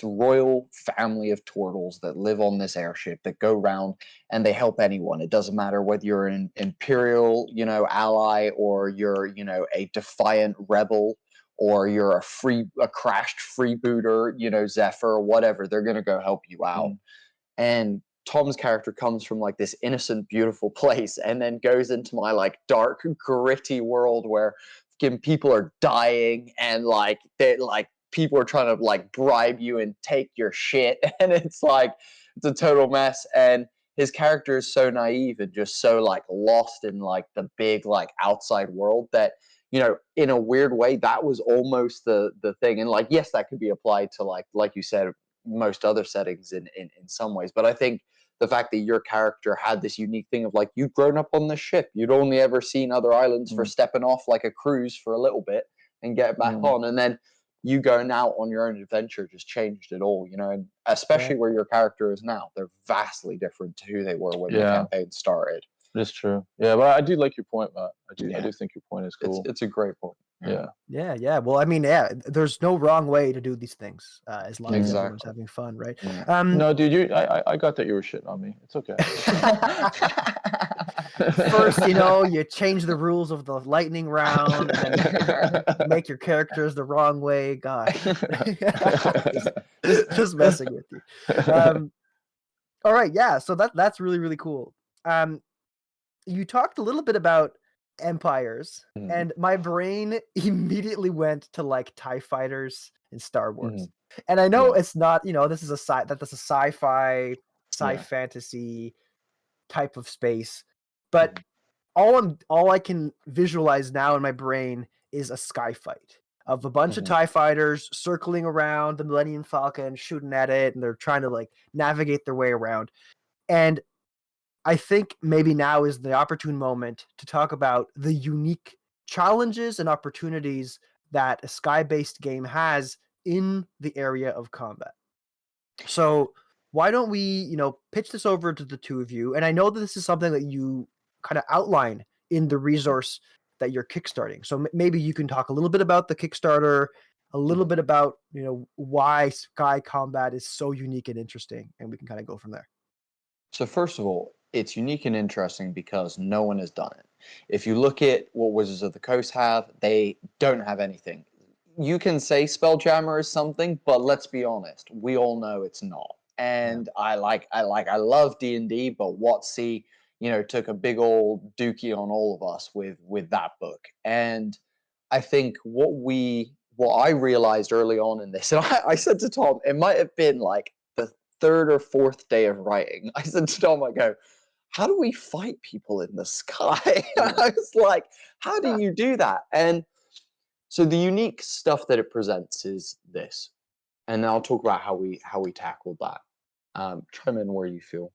S3: royal family of turtles that live on this airship that go around and they help anyone. It doesn't matter whether you're an imperial, ally, or you're, a defiant rebel, or you're a crashed freebooter, Zephyr or whatever. They're going to go help you out. And Tom's character comes from like this innocent, beautiful place and then goes into my like dark, gritty world where people are dying and like people are trying to like bribe you and take your shit, and it's a total mess. And his character is so naive and just so like lost in like the big like outside world that, in a weird way, that was almost the thing. And like, yes, that could be applied to like you said, most other settings in some ways. But I think the fact that your character had this unique thing of like, you'd grown up on this ship, you'd only ever seen other islands for stepping off like a cruise for a little bit and get back on, and then you going out on your own adventure just changed it all, and especially where your character is now. They're vastly different to who they were when the campaign started.
S2: It's true. Yeah, but I do like your point, Matt. I do think your point is cool.
S3: It's a great point.
S1: Yeah. Well, I mean, there's no wrong way to do these things as long as everyone's having fun, right?
S2: Yeah. No, dude, I got that you were shitting on me. It's okay.
S1: First, you change the rules of the lightning round and make your characters the wrong way. God, just messing with you. All right, yeah. So that's really, really cool. You talked a little bit about empires, and my brain immediately went to like TIE fighters and Star Wars. And I know it's not, this is that's a sci-fi, fantasy type of space, but all I can visualize now in my brain is a sky fight of a bunch of TIE fighters circling around the Millennium Falcon, shooting at it, and they're trying to like navigate their way around. And I think maybe now is the opportune moment to talk about the unique challenges and opportunities that a sky-based game has in the area of combat. So why don't we, pitch this over to the two of you? And I know that this is something that you kind of outline in the resource that you're kickstarting. So maybe you can talk a little bit about the Kickstarter, a little bit about, why Sky Combat is so unique and interesting, and we can kind of go from there.
S3: So first of all, it's unique and interesting because no one has done it. If you look at what Wizards of the Coast have, they don't have anything. You can say Spelljammer is something, but let's be honest, we all know it's not. And I love D&D, but WotC, took a big old dookie on all of us with that book. And I think what I realized early on in this, and I said to Tom, it might have been like the third or fourth day of writing. I said to Tom, I go, how do we fight people in the sky? I was like, how do you do that? And so the unique stuff that it presents is this, and then I'll talk about how we tackled that. Chime in where you feel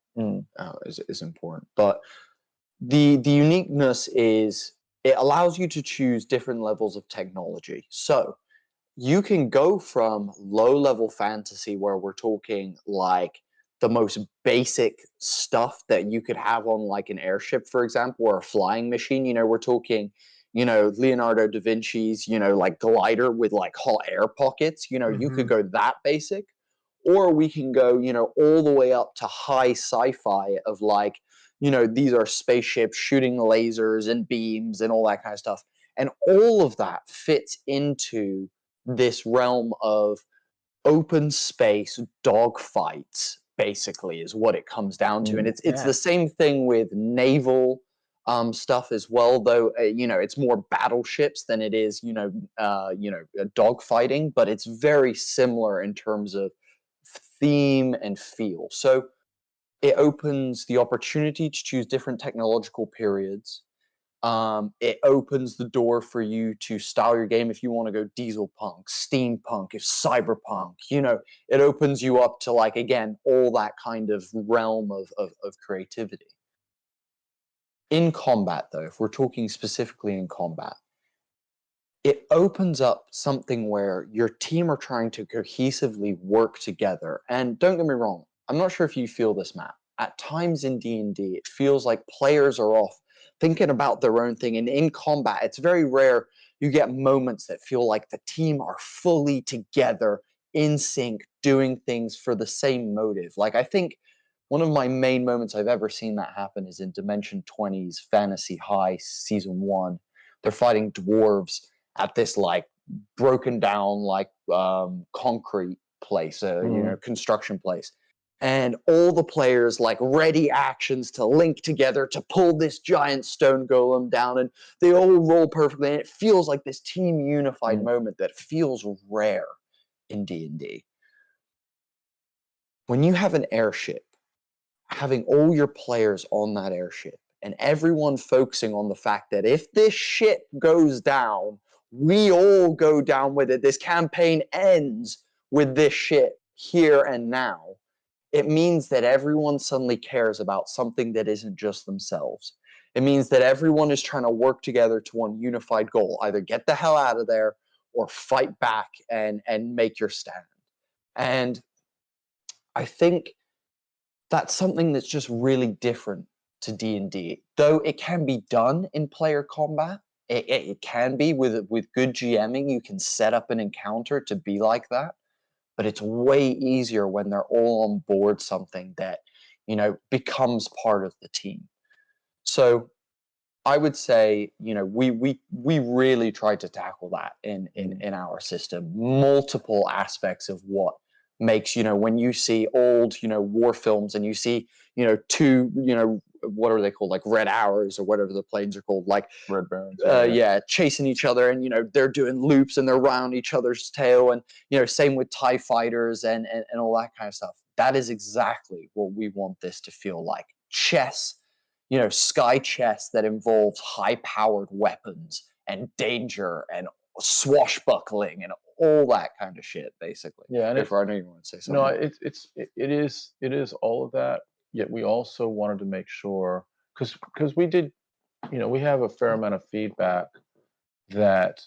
S3: is important, but the uniqueness is it allows you to choose different levels of technology. So you can go from low level fantasy, where we're talking like the most basic stuff that you could have on like an airship, for example, or a flying machine. We're talking, Leonardo da Vinci's, like glider with like hot air pockets. You could go that basic, or we can go, all the way up to high sci-fi of like, these are spaceships shooting lasers and beams and all that kind of stuff. And all of that fits into this realm of open space dogfights, basically, is what it comes down to. And it's the same thing with naval stuff as well, though it's more battleships than it is dogfighting, but it's very similar in terms of theme and feel. So it opens the opportunity to choose different technological periods. It opens the door for you to style your game if you want to go diesel punk, steampunk, if cyberpunk, it opens you up to, like, again, all that kind of realm of creativity. In combat, though, if we're talking specifically in combat, it opens up something where your team are trying to cohesively work together. And don't get me wrong, I'm not sure if you feel this, Matt. At times in D&D, it feels like players are off thinking about their own thing. And in combat, it's very rare you get moments that feel like the team are fully together, in sync, doing things for the same motive. Like, I think one of my main moments I've ever seen that happen is in Dimension 20's Fantasy High Season 1. They're fighting dwarves at this like broken down like concrete place, construction place, and all the players like ready actions to link together to pull this giant stone golem down, and they all roll perfectly, and it feels like this team unified moment that feels rare in D&D. When you have an airship, having all your players on that airship and everyone focusing on the fact that if this ship goes down, we all go down with it. This campaign ends with this ship here and now. It means that everyone suddenly cares about something that isn't just themselves. It means that everyone is trying to work together to one unified goal, either get the hell out of there or fight back and make your stand. And I think that's something that's just really different to D&D. Though it can be done in player combat, it can be with good GMing. You can set up an encounter to be like that, but it's way easier when they're all on board something that becomes part of the team. So I would say we really tried to tackle that in our system. Multiple aspects of what makes when you see old war films and you see two what are they called, like red arrows or whatever the planes are called, like
S2: Red Barons,
S3: chasing each other, and they're doing loops and they're around each other's tail, and same with TIE fighters and all that kind of stuff. That is exactly what we want this to feel like. Chess, sky chess that involves high powered weapons and danger and swashbuckling and all that kind of shit, basically.
S2: Yeah, and
S3: if I know you want to say something.
S2: No, it is all of that, yet we also wanted to make sure, because we did, we have a fair amount of feedback that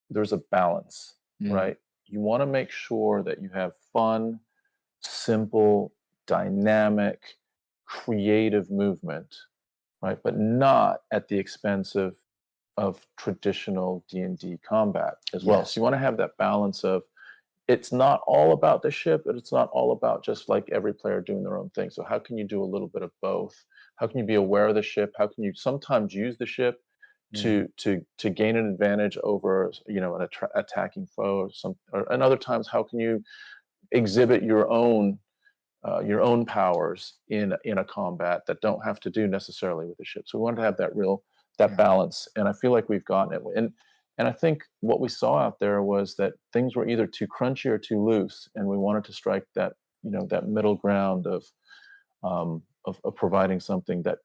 S2: there's a balance, right? You want to make sure that you have fun, simple, dynamic, creative movement, right? But not at the expense of traditional D&D combat as well. So you want to have that balance of, it's not all about the ship, but it's not all about just like every player doing their own thing. So how can you do a little bit of both? How can you be aware of the ship? How can you sometimes use the ship to gain an advantage over an attacking foe, and other times how can you exhibit your own powers in a combat that don't have to do necessarily with the ship. So we wanted to have that balance, and I feel like we've gotten it. And I think what we saw out there was that things were either too crunchy or too loose, and we wanted to strike that that middle ground of providing something that.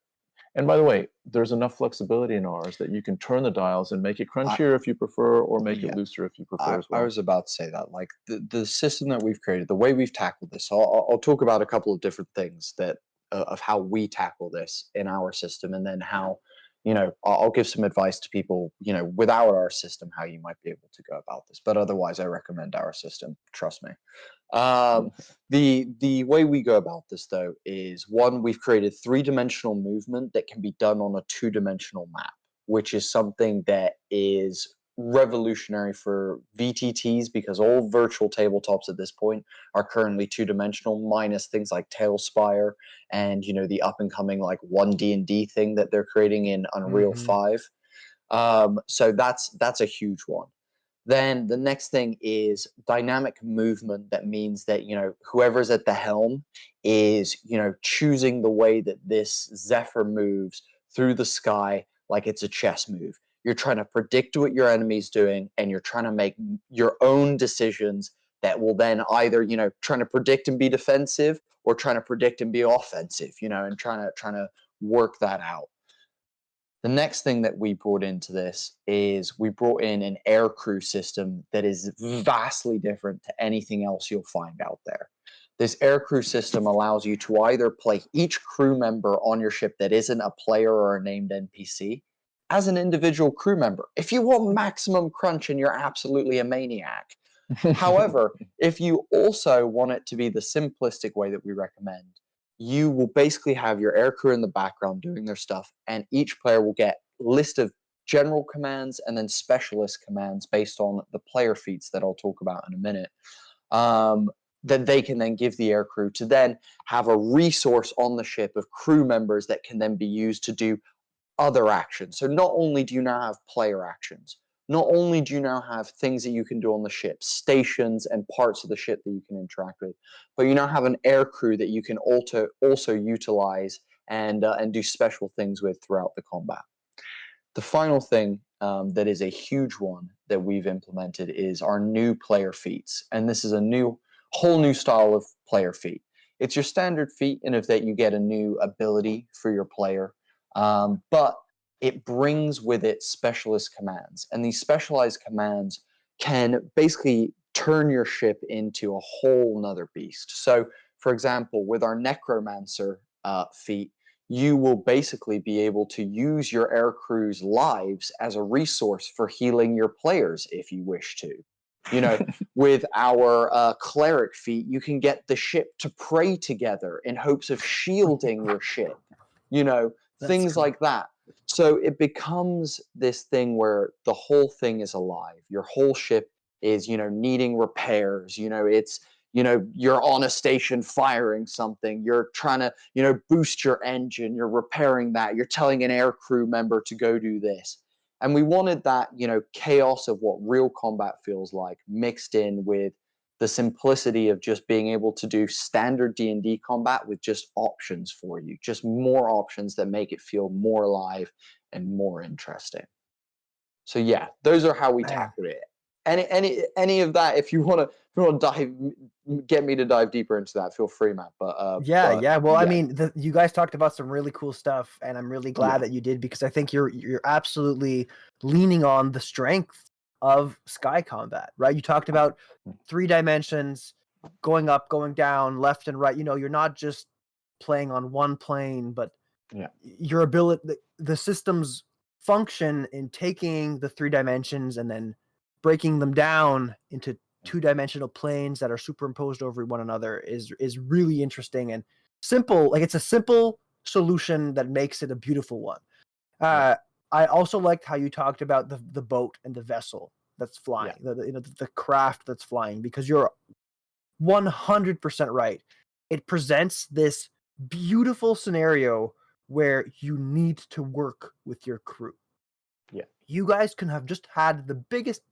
S2: And by the way, there's enough flexibility in ours that you can turn the dials and make it crunchier if you prefer, or make it looser if you prefer as well.
S3: I was about to say that, like the system that we've created, the way we've tackled this. So I'll talk about a couple of different things that of how we tackle this in our system, and then how, I'll give some advice to people, without our system, how you might be able to go about this. But otherwise, I recommend our system. Trust me. The way we go about this, though, is one, we've created 3-dimensional movement that can be done on a 2-dimensional map, which is something that is revolutionary for VTTs, because all virtual tabletops at this point are currently 2-dimensional, minus things like Tailspire and the up and coming like 1D&D thing that they're creating in Unreal 5. So that's a huge one. Then the next thing is dynamic movement. That means that, whoever's at the helm is, choosing the way that this Zephyr moves through the sky like it's a chess move. You're trying to predict what your enemy's doing, and you're trying to make your own decisions that will then either, trying to predict and be defensive, or trying to predict and be offensive, and trying to work that out. The next thing that we brought into this is we brought in an aircrew system that is vastly different to anything else you'll find out there. This aircrew system allows you to either play each crew member on your ship that isn't a player or a named NPC as an individual crew member. If you want maximum crunch and you're absolutely a maniac. However, if you also want it to be the simplistic way that we recommend, you will basically have your aircrew in the background doing their stuff, and each player will get a list of general commands and then specialist commands based on the player feats that I'll talk about in a minute, that they can then give the aircrew to then have a resource on the ship of crew members that can then be used to do other actions. So not only do you now have player actions, not only do you now have things that you can do on the ship, stations and parts of the ship that you can interact with, but you now have an air crew that you can also utilize and do special things with throughout the combat. The final thing that is a huge one that we've implemented is our new player feats. And this is a whole new style of player feat. It's your standard feat in that you get a new ability for your player, but it brings with it specialist commands. And these specialized commands can basically turn your ship into a whole nother beast. So, for example, with our Necromancer feat, you will basically be able to use your aircrew's lives as a resource for healing your players if you wish to. With our Cleric feat, you can get the ship to pray together in hopes of shielding your ship. Things like that. So it becomes this thing where the whole thing is alive. Your whole ship is, needing repairs. It's, you're on a station firing something. You're trying to, boost your engine. You're repairing that. You're telling an air crew member to go do this. And we wanted that, chaos of what real combat feels like mixed in with the simplicity of just being able to do standard D&D combat with just options for you, just more options that make it feel more alive and more interesting. So yeah, those are how we tackled it. Any of that, if you want to get me to dive deeper into that, feel free, Matt. Well,
S1: I mean, you guys talked about some really cool stuff, and I'm really glad that you did, because I think you're absolutely leaning on the strength of sky combat, right? You talked about 3 dimensions, going up, going down, left and right. You're not just playing on one plane, but
S3: Yeah.
S1: your ability, the system's function in taking the 3 dimensions and then breaking them down into 2-dimensional planes that are superimposed over one another is really interesting and simple. Like, it's a simple solution that makes it a beautiful one. I also liked how you talked about the boat and the vessel that's flying, the craft that's flying, because you're 100% right. It presents this beautiful scenario where you need to work with your crew.
S3: Yeah.
S1: You guys can have just had the biggest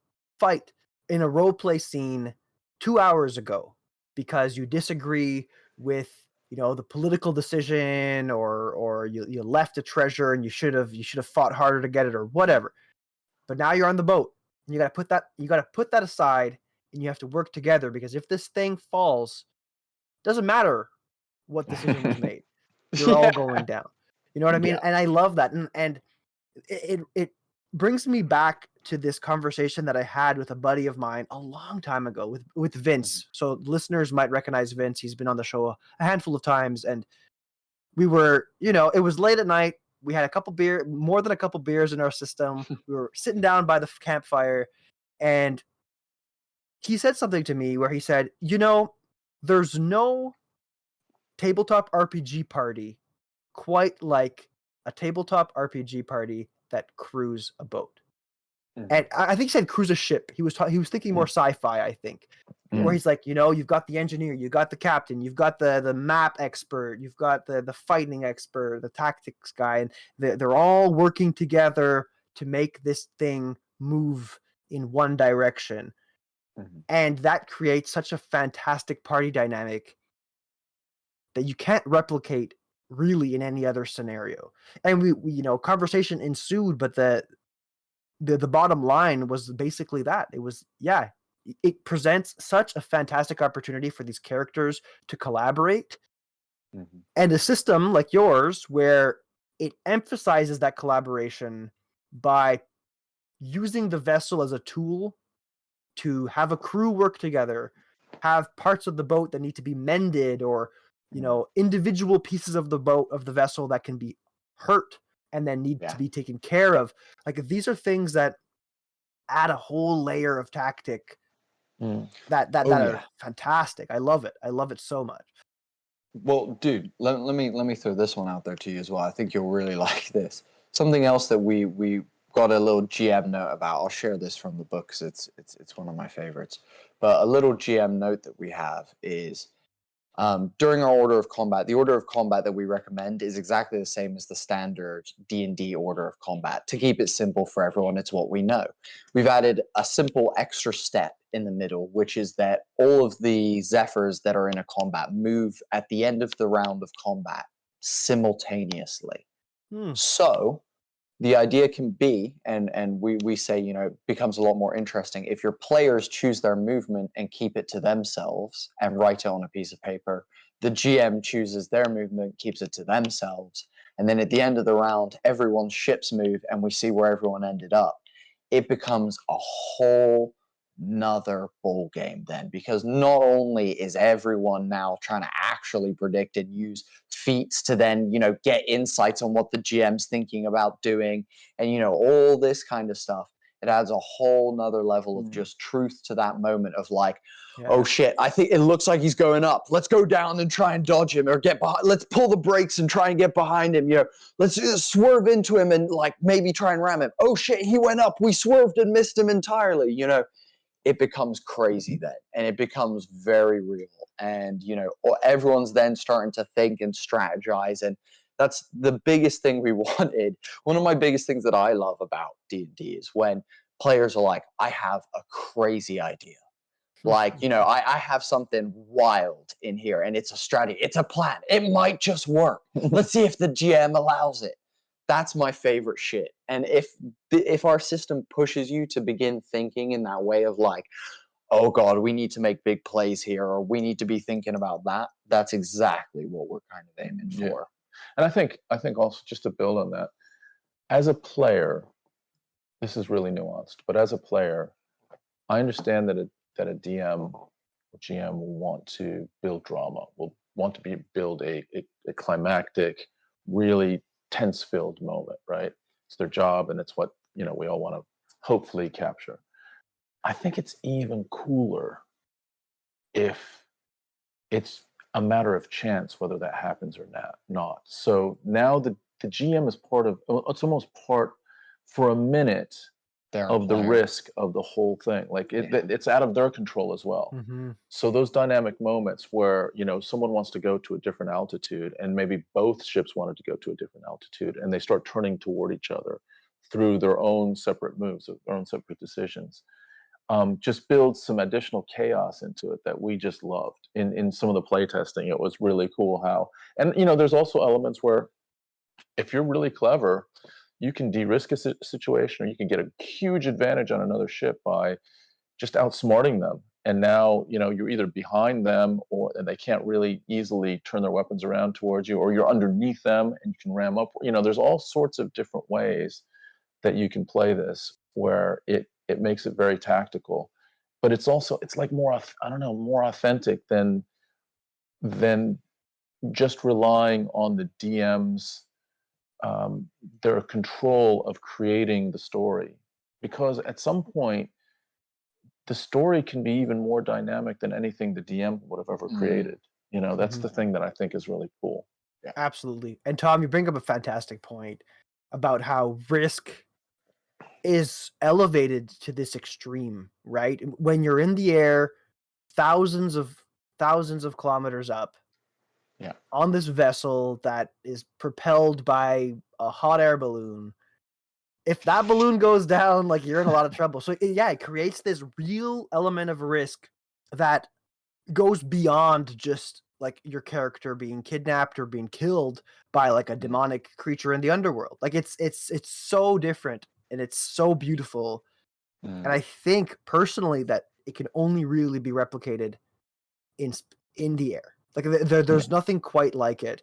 S1: fight in a roleplay scene 2 hours ago because you disagree with, the political decision, or you left a treasure and you should have fought harder to get it, or whatever. But now you're on the boat. And you got to put that aside, and you have to work together, because if this thing falls, doesn't matter what decision was made. You're all going down. You know what I mean?
S3: Yeah.
S1: And I love that. And it brings me back to this conversation that I had with a buddy of mine a long time ago with Vince. So listeners might recognize Vince. He's been on the show a handful of times, and we were, it was late at night. We had more than a couple beers in our system. We were sitting down by the campfire, and he said something to me where he said, there's no tabletop RPG party quite like a tabletop RPG party that crews a boat. And I think he said cruise a ship. He was thinking more sci-fi, I think, where he's like, you've got the engineer, you got the captain, you've got the map expert, you've got the fighting expert, the tactics guy, and they're all working together to make this thing move in one direction. And that creates such a fantastic party dynamic that you can't replicate really in any other scenario. And we conversation ensued, but the bottom line was basically that. It was, it presents such a fantastic opportunity for these characters to collaborate. And a system like yours, where it emphasizes that collaboration by using the vessel as a tool to have a crew work together, have parts of the boat that need to be mended, or individual pieces of the vessel that can be hurt and then need to be taken care of. Like, these are things that add a whole layer of tactic that are fantastic. I love it so much.
S3: Well, dude, let me throw this one out there to you as well. I think you'll really like this. Something else that we got a little GM note about. I'll share this from the book because it's one of my favorites. But a little GM note that we have is, during our order of combat, the order of combat that we recommend is exactly the same as the standard D&D order of combat. To keep it simple for everyone, it's what we know. We've added a simple extra step in the middle, which is that all of the Zephyrs that are in a combat move at the end of the round of combat simultaneously. So the idea can be, and we say, it becomes a lot more interesting if your players choose their movement and keep it to themselves and write it on a piece of paper. The GM chooses their movement, keeps it to themselves, and then at the end of the round, everyone's ships move and we see where everyone ended up. It becomes a whole nother ball game then, because not only is everyone now trying to actually predict and use feats to then get insights on what the GM's thinking about doing, and all this kind of stuff. It adds a whole nother level of just truth to that moment of like, oh shit, I think it looks like he's going up, let's go down and try and dodge him, or get behind, let's pull the brakes and try and get behind him, let's swerve into him and like maybe try and ram him. Oh shit, he went up, we swerved and missed him entirely. It becomes crazy then, and it becomes very real, and everyone's then starting to think and strategize, and that's the biggest thing we wanted. One of my biggest things that I love about D&D is when players are like, I have a crazy idea, like I have something wild in here, and it's a strategy, it's a plan, it might just work, let's see if the GM allows it. That's my favorite shit. And if our system pushes you to begin thinking in that way of like, oh god, we need to make big plays here, or we need to be thinking about that, that's exactly what we're kind of aiming for.
S2: And I think also, just to build on that, as a player, this is really nuanced, but as a player, I understand that a DM or GM will want to build drama, will want to build a climactic, really tense-filled moment, right? It's their job, and it's what we all want to hopefully capture. I think it's even cooler if it's a matter of chance whether that happens or not. So now the GM is it's almost part for a minute of the risk of the whole thing. Like it's out of their control as well.
S1: Mm-hmm.
S2: So those dynamic moments where someone wants to go to a different altitude, and maybe both ships wanted to go to a different altitude, and they start turning toward each other through their own separate moves, their own separate decisions, just builds some additional chaos into it that we just loved. In some of the playtesting, it was really cool how, and there's also elements where if you're really clever, you can de-risk a situation, or you can get a huge advantage on another ship by just outsmarting them. And now, you're either behind them, and they can't really easily turn their weapons around towards you, or you're underneath them and you can ram up. There's all sorts of different ways that you can play this, where it makes it very tactical, but it's like more authentic than just relying on the DM's their control of creating the story, because at some point the story can be even more dynamic than anything the DM would have ever created. That's the thing that I think is really cool.
S1: Yeah. Absolutely. And Tom, you bring up a fantastic point about how risk is elevated to this extreme, right? When you're in the air, thousands of kilometers up, on this vessel that is propelled by a hot air balloon. If that balloon goes down, like, you're in a lot of trouble. So it creates this real element of risk that goes beyond just like your character being kidnapped or being killed by like a demonic creature in the underworld. Like it's so different, and it's so beautiful. And I think personally that it can only really be replicated in the air. Like there's nothing quite like it.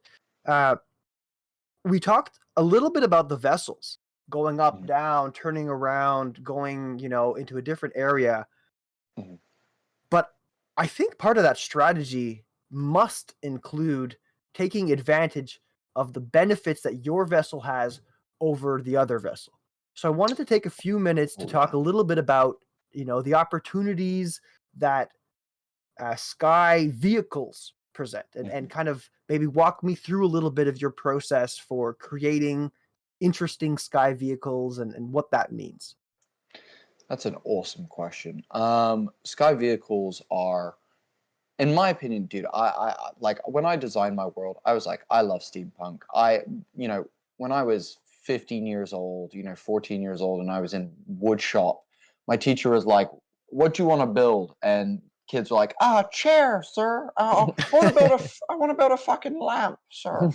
S1: We talked a little bit about the vessels going up, down, turning around, going, into a different area. But I think part of that strategy must include taking advantage of the benefits that your vessel has over the other vessel. So I wanted to take a few minutes to talk a little bit about, the opportunities that sky vehicles present, and kind of maybe walk me through a little bit of your process for creating interesting sky vehicles and what that means.
S3: That's an awesome question. Sky vehicles are, in my opinion, dude, I like, when I designed my world, I was like, I love steampunk. When I was 15 years old, 14 years old, and I was in wood shop, my teacher was like, what do you want to build? And kids were like, chair, sir. I want to build a fucking lamp, sir.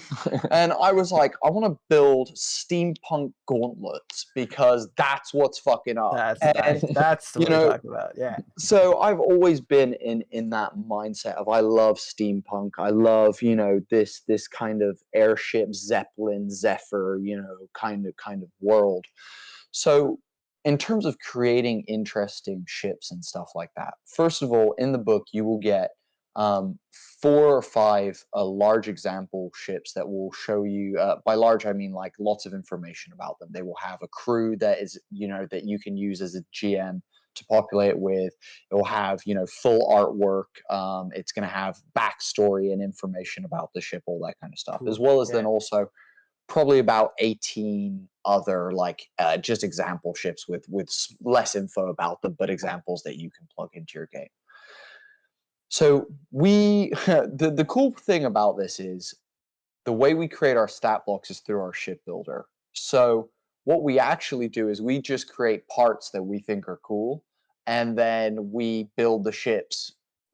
S3: And I was like, I want to build steampunk gauntlets, because that's what's fucking up.
S1: That's what we're talking about. Yeah.
S3: So I've always been in that mindset of, I love steampunk. I love, this kind of airship, Zeppelin, Zephyr, kind of world. So in terms of creating interesting ships and stuff like that, first of all, in the book, you will get 4 or 5 large example ships that will show you, by large, I mean like lots of information about them. They will have a crew that is, that you can use as a GM to populate with. It will have, full artwork. It's going to have backstory and information about the ship, all that kind of stuff, as well as then also probably about 18 other just example ships with less info about them, but examples that you can plug into your game. So the cool thing about this is the way we create our stat blocks is through our ship builder. So what we actually do is we just create parts that we think are cool, and then we build the ships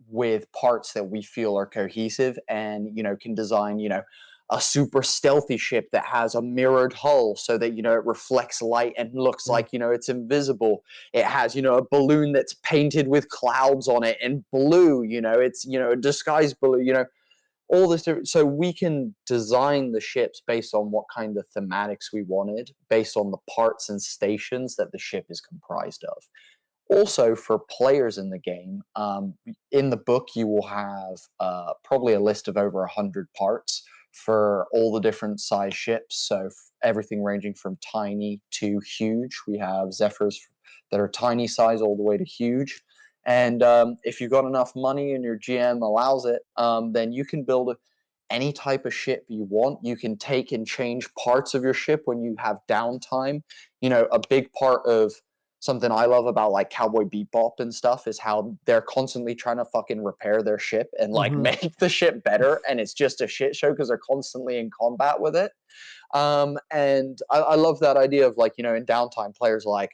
S3: with parts that we feel are cohesive, and can design a super stealthy ship that has a mirrored hull so that it reflects light and looks like it's invisible. It has a balloon that's painted with clouds on it and blue, it's a disguised blue, all this different. So we can design the ships based on what kind of thematics we wanted, based on the parts and stations that the ship is comprised of. Also, for players in the game, in the book you will have probably a list of over 100 parts for all the different size ships. So everything ranging from tiny to huge. We have Zephyrs that are tiny size all the way to huge. And if you've got enough money and your GM allows it, then you can build any type of ship you want. You can take and change parts of your ship when you have downtime. A big part of something I love about like Cowboy Bebop and stuff is how they're constantly trying to fucking repair their ship and like make the ship better, and it's just a shit show because they're constantly in combat with it. And I love that idea of like, in downtime, players are like,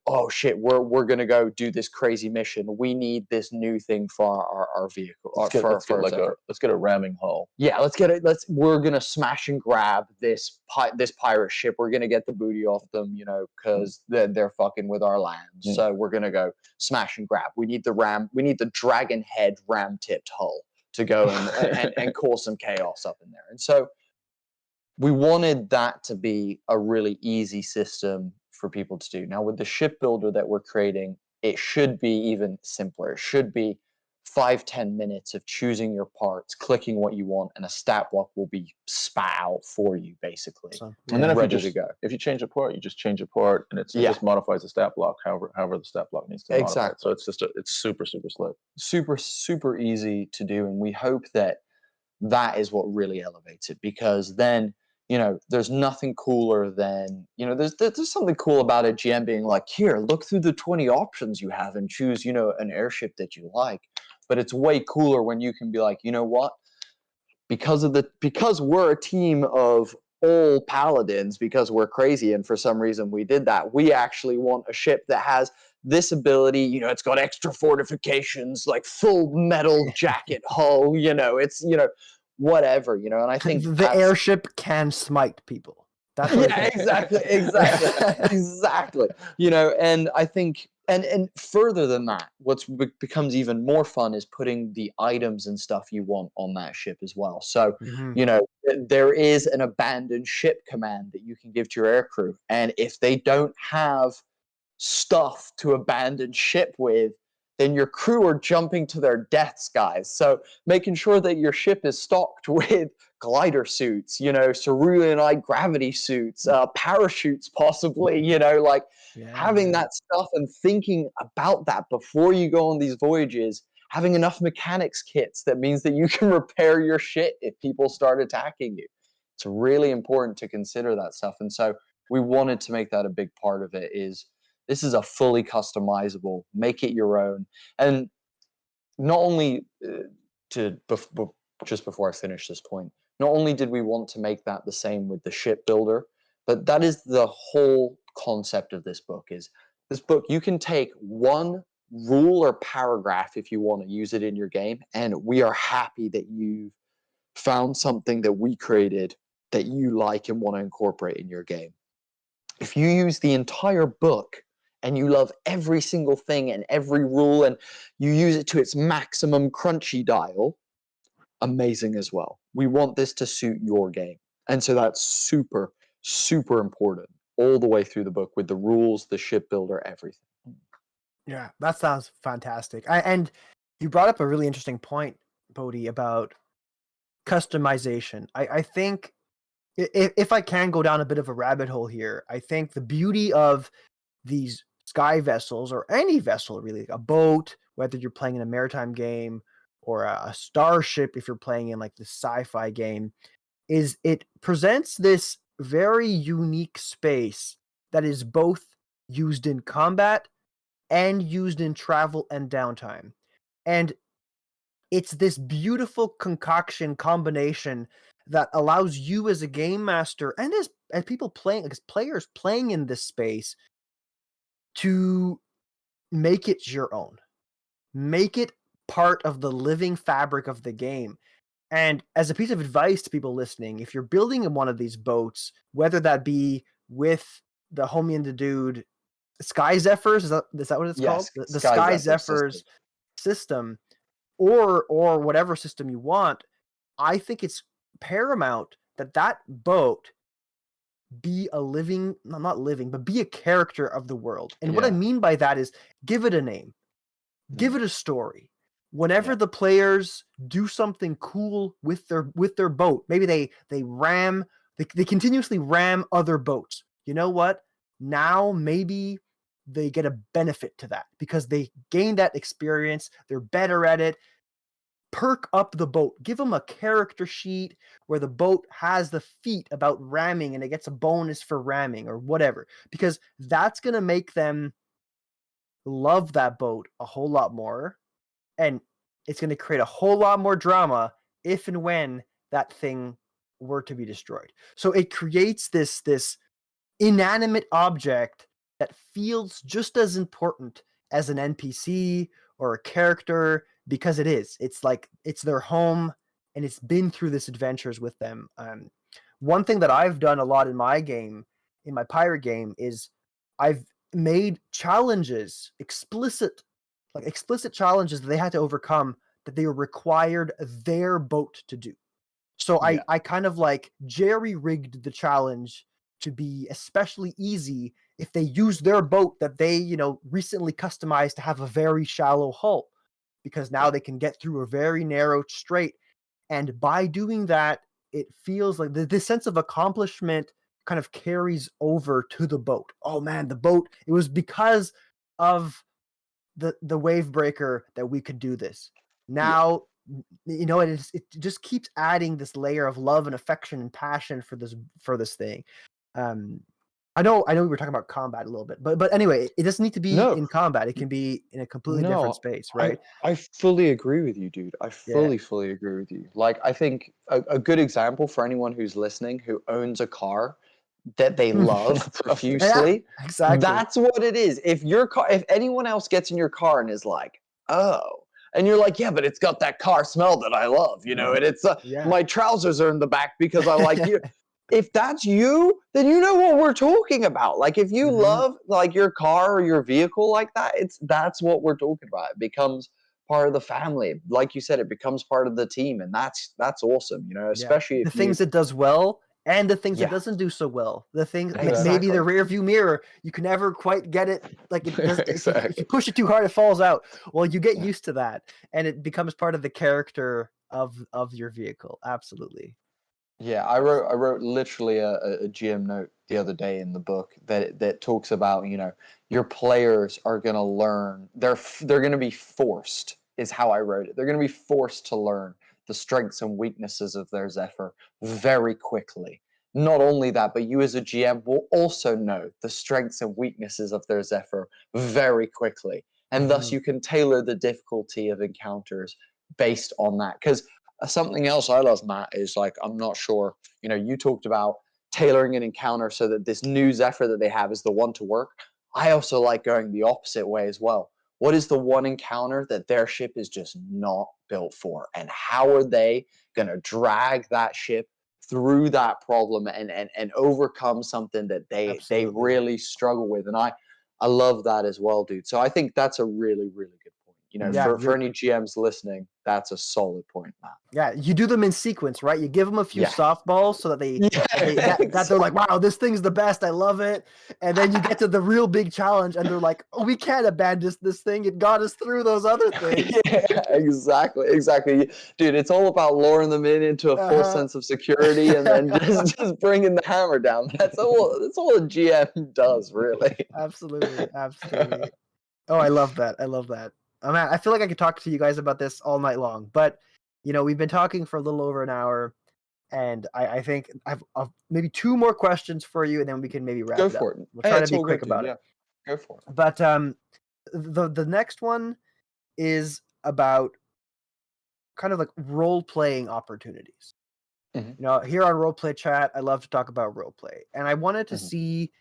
S3: oh shit, we're gonna go do this crazy mission. We need this new thing for our vehicle.
S2: Let's get a ramming hull.
S3: Yeah, we're gonna smash and grab this pirate ship. We're gonna get the booty off them, because they're fucking with our lands.
S2: Mm.
S3: So we're gonna go smash and grab. We need the dragon head ram tipped hull to go and cause some chaos up in there. And so we wanted that to be a really easy system for people to do. Now, with the shipbuilder that we're creating, it should be even simpler. It should be 5-10 minutes of choosing your parts, clicking what you want, and a stat block will be spat out for you, basically.
S2: And then
S3: if
S2: you change a part, you just change a part, and it just modifies the stat block however the stat block needs to modify it. So it's super, super slick.
S3: Super, super easy to do, and we hope that is what really elevates it, because then there's nothing cooler than, there's something cool about a GM being like, here, look through the 20 options you have and choose, an airship that you like. But it's way cooler when you can be like, you know what? Because we're a team of all paladins, because we're crazy and for some reason we did that, we actually want a ship that has this ability, it's got extra fortifications, like full metal jacket hull, it's, whatever, and I think
S1: the airship can smite people. That's what
S3: exactly. And I think, and further than that, what becomes even more fun is putting the items and stuff you want on that ship as well. So, there is an abandoned ship command that you can give to your aircrew, and if they don't have stuff to abandon ship with, then your crew are jumping to their deaths, guys. So making sure that your ship is stocked with glider suits, cerulean gravity suits, parachutes possibly, having that stuff and thinking about that before you go on these voyages, having enough mechanics kits, that means that you can repair your shit if people start attacking you. It's really important to consider that stuff. And so we wanted to make that a big part of it. This is a fully customizable, make it your own. And not only just before I finish this point, not only did we want to make that the same with the shipbuilder, but that is the whole concept of this book. Is this book, you can take one rule or paragraph if you want to use it in your game, and we are happy that you've found something that we created that you like and want to incorporate in your game. If you use the entire book and you love every single thing and every rule, and you use it to its maximum crunchy dial, amazing as well. We want this to suit your game. And so that's super, super important all the way through the book, with the rules, the shipbuilder, everything.
S1: Yeah, that sounds fantastic. And you brought up a really interesting point, Bodhi, about customization. I think if I can go down a bit of a rabbit hole here, I think the beauty of these sky vessels, or any vessel really, a boat, whether you're playing in a maritime game or a starship if you're playing in like the sci-fi game, is it presents this very unique space that is both used in combat and used in travel and downtime. And it's this beautiful combination that allows you as a game master and as people playing, as players playing in this space, to make it your own. Make it part of the living fabric of the game. And as a piece of advice to people listening, if you're building one of these boats, whether that be with the homie and the dude Sky Zephyrs, is that what it's called? The Sky Zephyrs system, or whatever system you want, I think it's paramount that boat be a living, not living, but be a character of the world. And what I
S2: Yeah.
S1: mean by that is give it a name, give it a story. Whenever
S2: Yeah.
S1: the players do something cool with their boat, maybe they ram, they continuously ram other boats. You know what? Now maybe they get a benefit to that because they gain that experience. They're better at it. Perk up the boat. Give them a character sheet where the boat has the feat about ramming and it gets a bonus for ramming or whatever, because that's going to make them love that boat a whole lot more, and it's going to create a whole lot more drama if and when that thing were to be destroyed. So it creates this inanimate object that feels just as important as an NPC or a character, because it is. It's like it's their home and it's been through this adventures with them. One thing that I've done a lot in my game, in my pirate game, is I've made challenges explicit challenges that they had to overcome, that they required their boat to do. So
S2: Yeah.
S1: I kind of like jerry-rigged the challenge to be especially easy if they use their boat that they, recently customized to have a very shallow hull, because now
S2: Yeah.
S1: they can get through a very narrow strait. And by doing that, it feels like this sense of accomplishment kind of carries over to the boat. Oh man, the boat, it was because of the wave breaker that we could do this.
S2: Yeah.
S1: Now, it just keeps adding this layer of love and affection and passion for this thing. I know we were talking about combat a little bit, but anyway, it doesn't need to be
S2: No.
S1: in combat. It can be in a completely different
S2: No,
S1: space,
S2: I
S1: right?
S2: I fully agree with you, dude. I
S1: Yeah.
S2: fully agree with you. Like, I think a good example for anyone who's listening who owns a car that they love
S1: Yeah,
S2: profusely,
S1: exactly.
S2: that's what it is. If anyone else gets in your car and is like, "Oh," and you're like, "Yeah, but it's got that car smell that I love, and it's
S1: Yeah.
S2: my trousers are in the back because I like you." If that's you, then you know what we're talking about. Like, if you
S1: Mhm.
S2: love like your car or your vehicle like that, that's what we're talking about. It becomes part of the family. Like you said, it becomes part of the team, and that's awesome,
S1: Yeah.
S2: especially
S1: The
S2: if you
S1: things it does well and the things it
S2: Yeah.
S1: doesn't do so well. The things, maybe
S2: Exactly.
S1: the rear view mirror, you can never quite get it. Like it does, if you
S2: Exactly.
S1: push it too hard, it falls out. Well, you get used to that, and it becomes part of the character of your vehicle. Absolutely.
S2: Yeah, I wrote literally a GM note the other day in the book that talks about, your players are going to learn, they're going to be forced, is how I wrote it. They're going to be forced to learn the strengths and weaknesses of their Zephyr very quickly. Not only that, but you as a GM will also know the strengths and weaknesses of their Zephyr very quickly. And thus
S1: Mhm.
S2: you can tailor the difficulty of encounters based on that. Because something else I love, Matt, is like, I'm not sure, you talked about tailoring an encounter so that this new Zephyr that they have is the one to work. I also like going the opposite way as well. What is the one encounter that their ship is just not built for? And how are they going to drag that ship through that problem and overcome something that they
S1: Absolutely.
S2: really struggle with? And I love that as well, dude. So I think that's a really, really good point.
S1: Yeah,
S2: For any GMs listening, that's a solid point, Matt.
S1: yeah, you do them in sequence, right? You give them a few
S2: Yeah.
S1: softballs so that that they're like, wow, this thing's the best. I love it. And then you get to the real big challenge, and they're like, oh, we can't abandon this thing. It got us through those other things.
S2: Yeah, exactly. Dude, it's all about luring them into a full
S1: Uh-huh.
S2: sense of security and then just bringing the hammer down. That's all a GM does, really.
S1: Absolutely, absolutely. Oh, I love that. I love that. Oh, man, I feel like I could talk to you guys about this all night long, but we've been talking for a little over an hour, and I think I've maybe two more questions for you, and then we can maybe wrap
S2: Go
S1: it up.
S2: for it.
S1: We'll
S2: Hey,
S1: try to
S2: it's
S1: be
S2: all
S1: quick
S2: good, dude.
S1: about it.
S2: Yeah. Go for it.
S1: But the next one is about kind of like role playing opportunities.
S2: Mhm.
S1: Here on Roleplay Chat, I love to talk about roleplay, and I wanted to
S2: Mhm.
S1: see,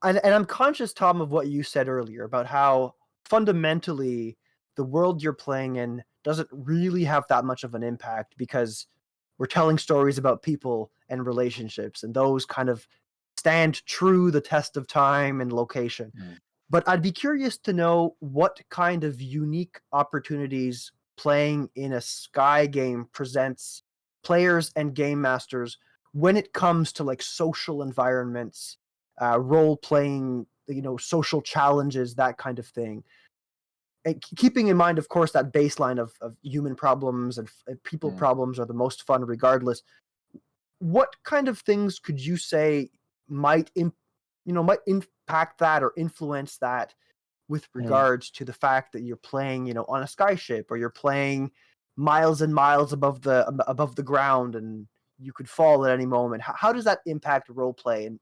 S1: and I'm conscious, Tom, of what you said earlier about how fundamentally the world you're playing in doesn't really have that much of an impact because we're telling stories about people and relationships, and those kind of stand true the test of time and location.
S2: Mm.
S1: But I'd be curious to know what kind of unique opportunities playing in a Sky game presents players and game masters when it comes to like social environments, role playing, social challenges, that kind of thing. And keeping in mind, of course, that baseline of human problems and people problems are the most fun regardless. What kind of things could you say might impact that or influence that with regards to the fact that you're playing, on a skyship, or you're playing miles and miles above the ground and you could fall at any moment? How does that impact role play, and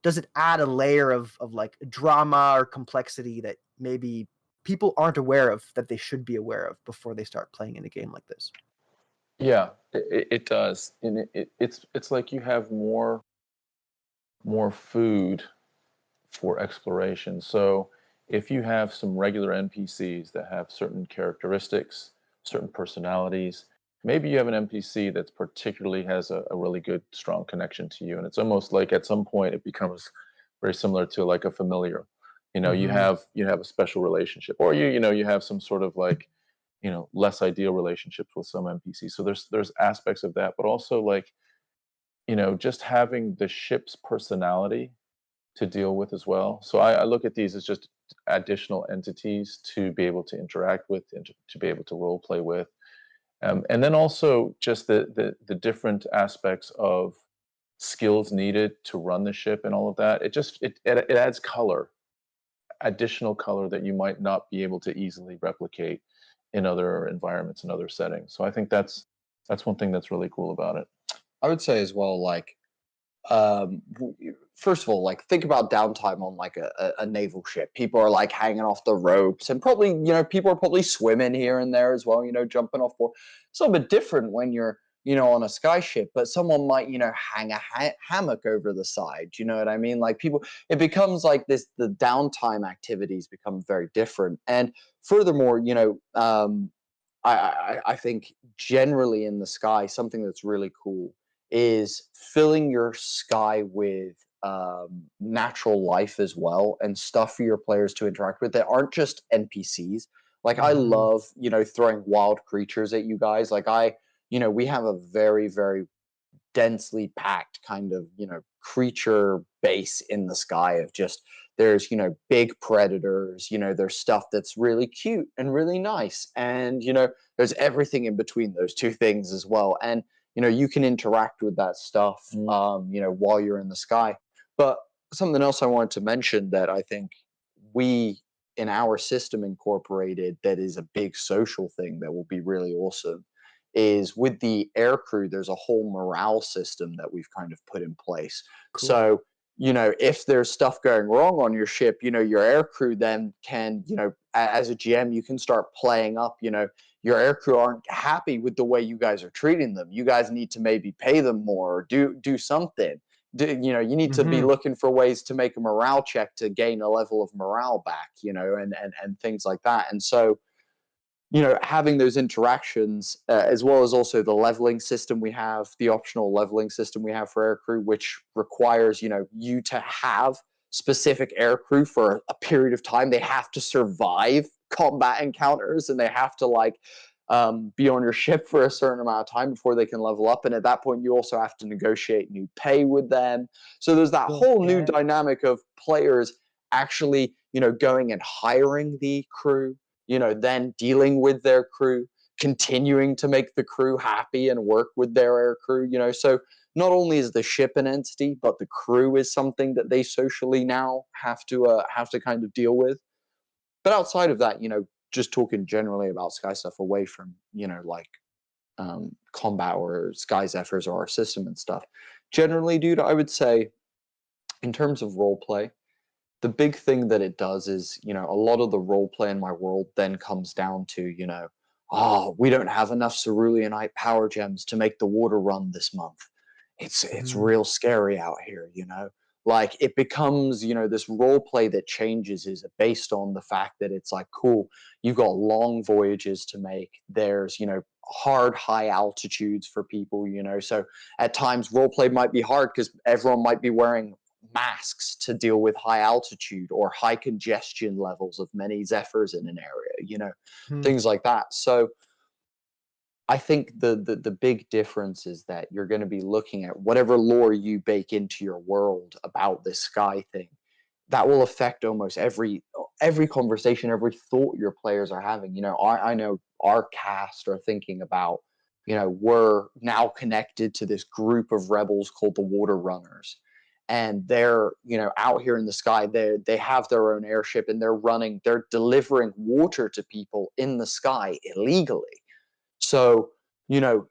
S1: does it add a layer of like drama or complexity that maybe people aren't aware of that they should be aware of before they start playing in a game like this?
S2: Yeah, it does, and it's like you have more food for exploration. So if you have some regular NPCs that have certain characteristics, certain personalities, maybe you have an NPC that's particularly has a really good, strong connection to you, and it's almost like at some point it becomes very similar to like a familiar. You have a special relationship, or you have some sort of like less ideal relationships with some NPCs. So there's aspects of that, but also like just having the ship's personality to deal with as well. So I look at these as just additional entities to be able to interact with and to be able to role play with. And then also just the different aspects of skills needed to run the ship and all of that. It adds color, additional color that you might not be able to easily replicate in other environments and other settings. So I think that's one thing that's really cool about it.
S3: I would say as well, like, first of all, like, think about downtime on like a naval ship. People are like hanging off the ropes, and probably people are probably swimming here and there as well, jumping off board. It's a little bit different when you're on a sky ship, but someone might hang a hammock over the side. You know what I mean? Like, people, it becomes like this, the downtime activities become very different. And furthermore, I think generally in the sky, something that's really cool is filling your sky with natural life as well, and stuff for your players to interact with that aren't just NPCs. Like, I love, throwing wild creatures at you guys. Like, we have a very, very densely packed kind of creature base in the sky of just, there's big predators, there's stuff that's really cute and really nice, and there's everything in between those two things as well. And you can interact with that stuff while you're in the sky. But something else I wanted to mention that I think we in our system incorporated, that is a big social thing that will be really awesome, is with the air crew, there's a whole morale system that we've kind of put in place. Cool. So, if there's stuff going wrong on your ship, your air crew then can, as a GM, you can start playing up, your air crew aren't happy with the way you guys are treating them. You guys need to maybe pay them more, or do something. You need to be looking for ways to make a morale check to gain a level of morale back, and things like that. And so, having those interactions, as well as also the leveling system we have, the optional leveling system we have for aircrew, which requires, you to have specific aircrew for a period of time. They have to survive combat encounters, and they have to be on your ship for a certain amount of time before they can level up. And at that point, you also have to negotiate new pay with them. So there's that whole new dynamic of players actually, going and hiring the crew, then dealing with their crew, continuing to make the crew happy and work with their air crew, so not only is the ship an entity, but the crew is something that they socially now have to kind of deal with. But outside of that, just talking generally about Sky stuff away from, combat or Sky Zephyrs or our system and stuff. Generally, dude, I would say in terms of role play, the big thing that it does is, a lot of the role play in my world then comes down to, we don't have enough ceruleanite power gems to make the water run this month. It's real scary out here, Like, it becomes, this role play that changes is based on the fact that it's like, cool, you've got long voyages to make. There's, hard high altitudes for people, so at times role play might be hard because everyone might be wearing masks to deal with high altitude or high congestion levels of many Zephyrs in an area, things like that. So I think the big difference is that you're going to be looking at whatever lore you bake into your world about this sky thing. That will affect almost every conversation, every thought your players are having. You know, I know our cast are thinking about, you know, we're now connected to this group of rebels called the Water Runners, and they're, you know, out here in the sky. They have their own airship, and they're delivering water to people in the sky illegally. So, you know,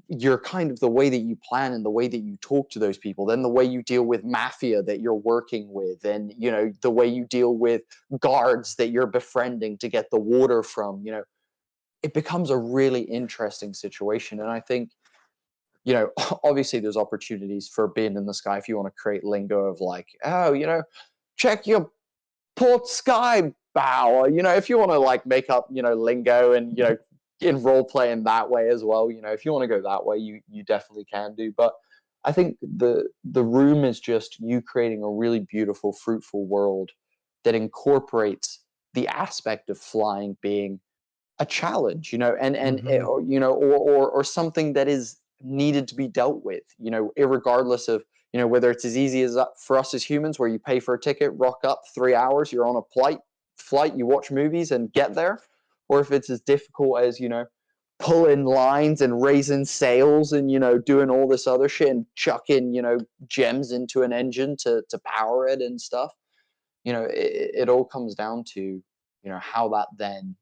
S3: you're kind of the way that you plan and the way that you talk to those people, then the way you deal with mafia that you're working with, and, you know, the way you deal with guards that you're befriending to get the water from, you know, it becomes a really interesting situation. And I think, you know, obviously there's opportunities for being in the sky if you want to create lingo of like, oh, you know, check your port sky bow, you know, if you want to like make up, you know, lingo and, you know, in role play in that way as well, you know, if you want to go that way, you definitely can do. But I think the room is just you creating a really beautiful, fruitful world that incorporates the aspect of flying being a challenge, you know, and or, you know, or something that is needed to be dealt with, you know, irregardless of, you know, whether it's as easy as for us as humans, where you pay for a ticket, rock up 3 hours, you're on a flight, you watch movies and get there, or if it's as difficult as, you know, pulling lines and raising sails and, you know, doing all this other shit and chucking, you know, gems into an engine to power it and stuff. You know, it all comes down to, you know, how that then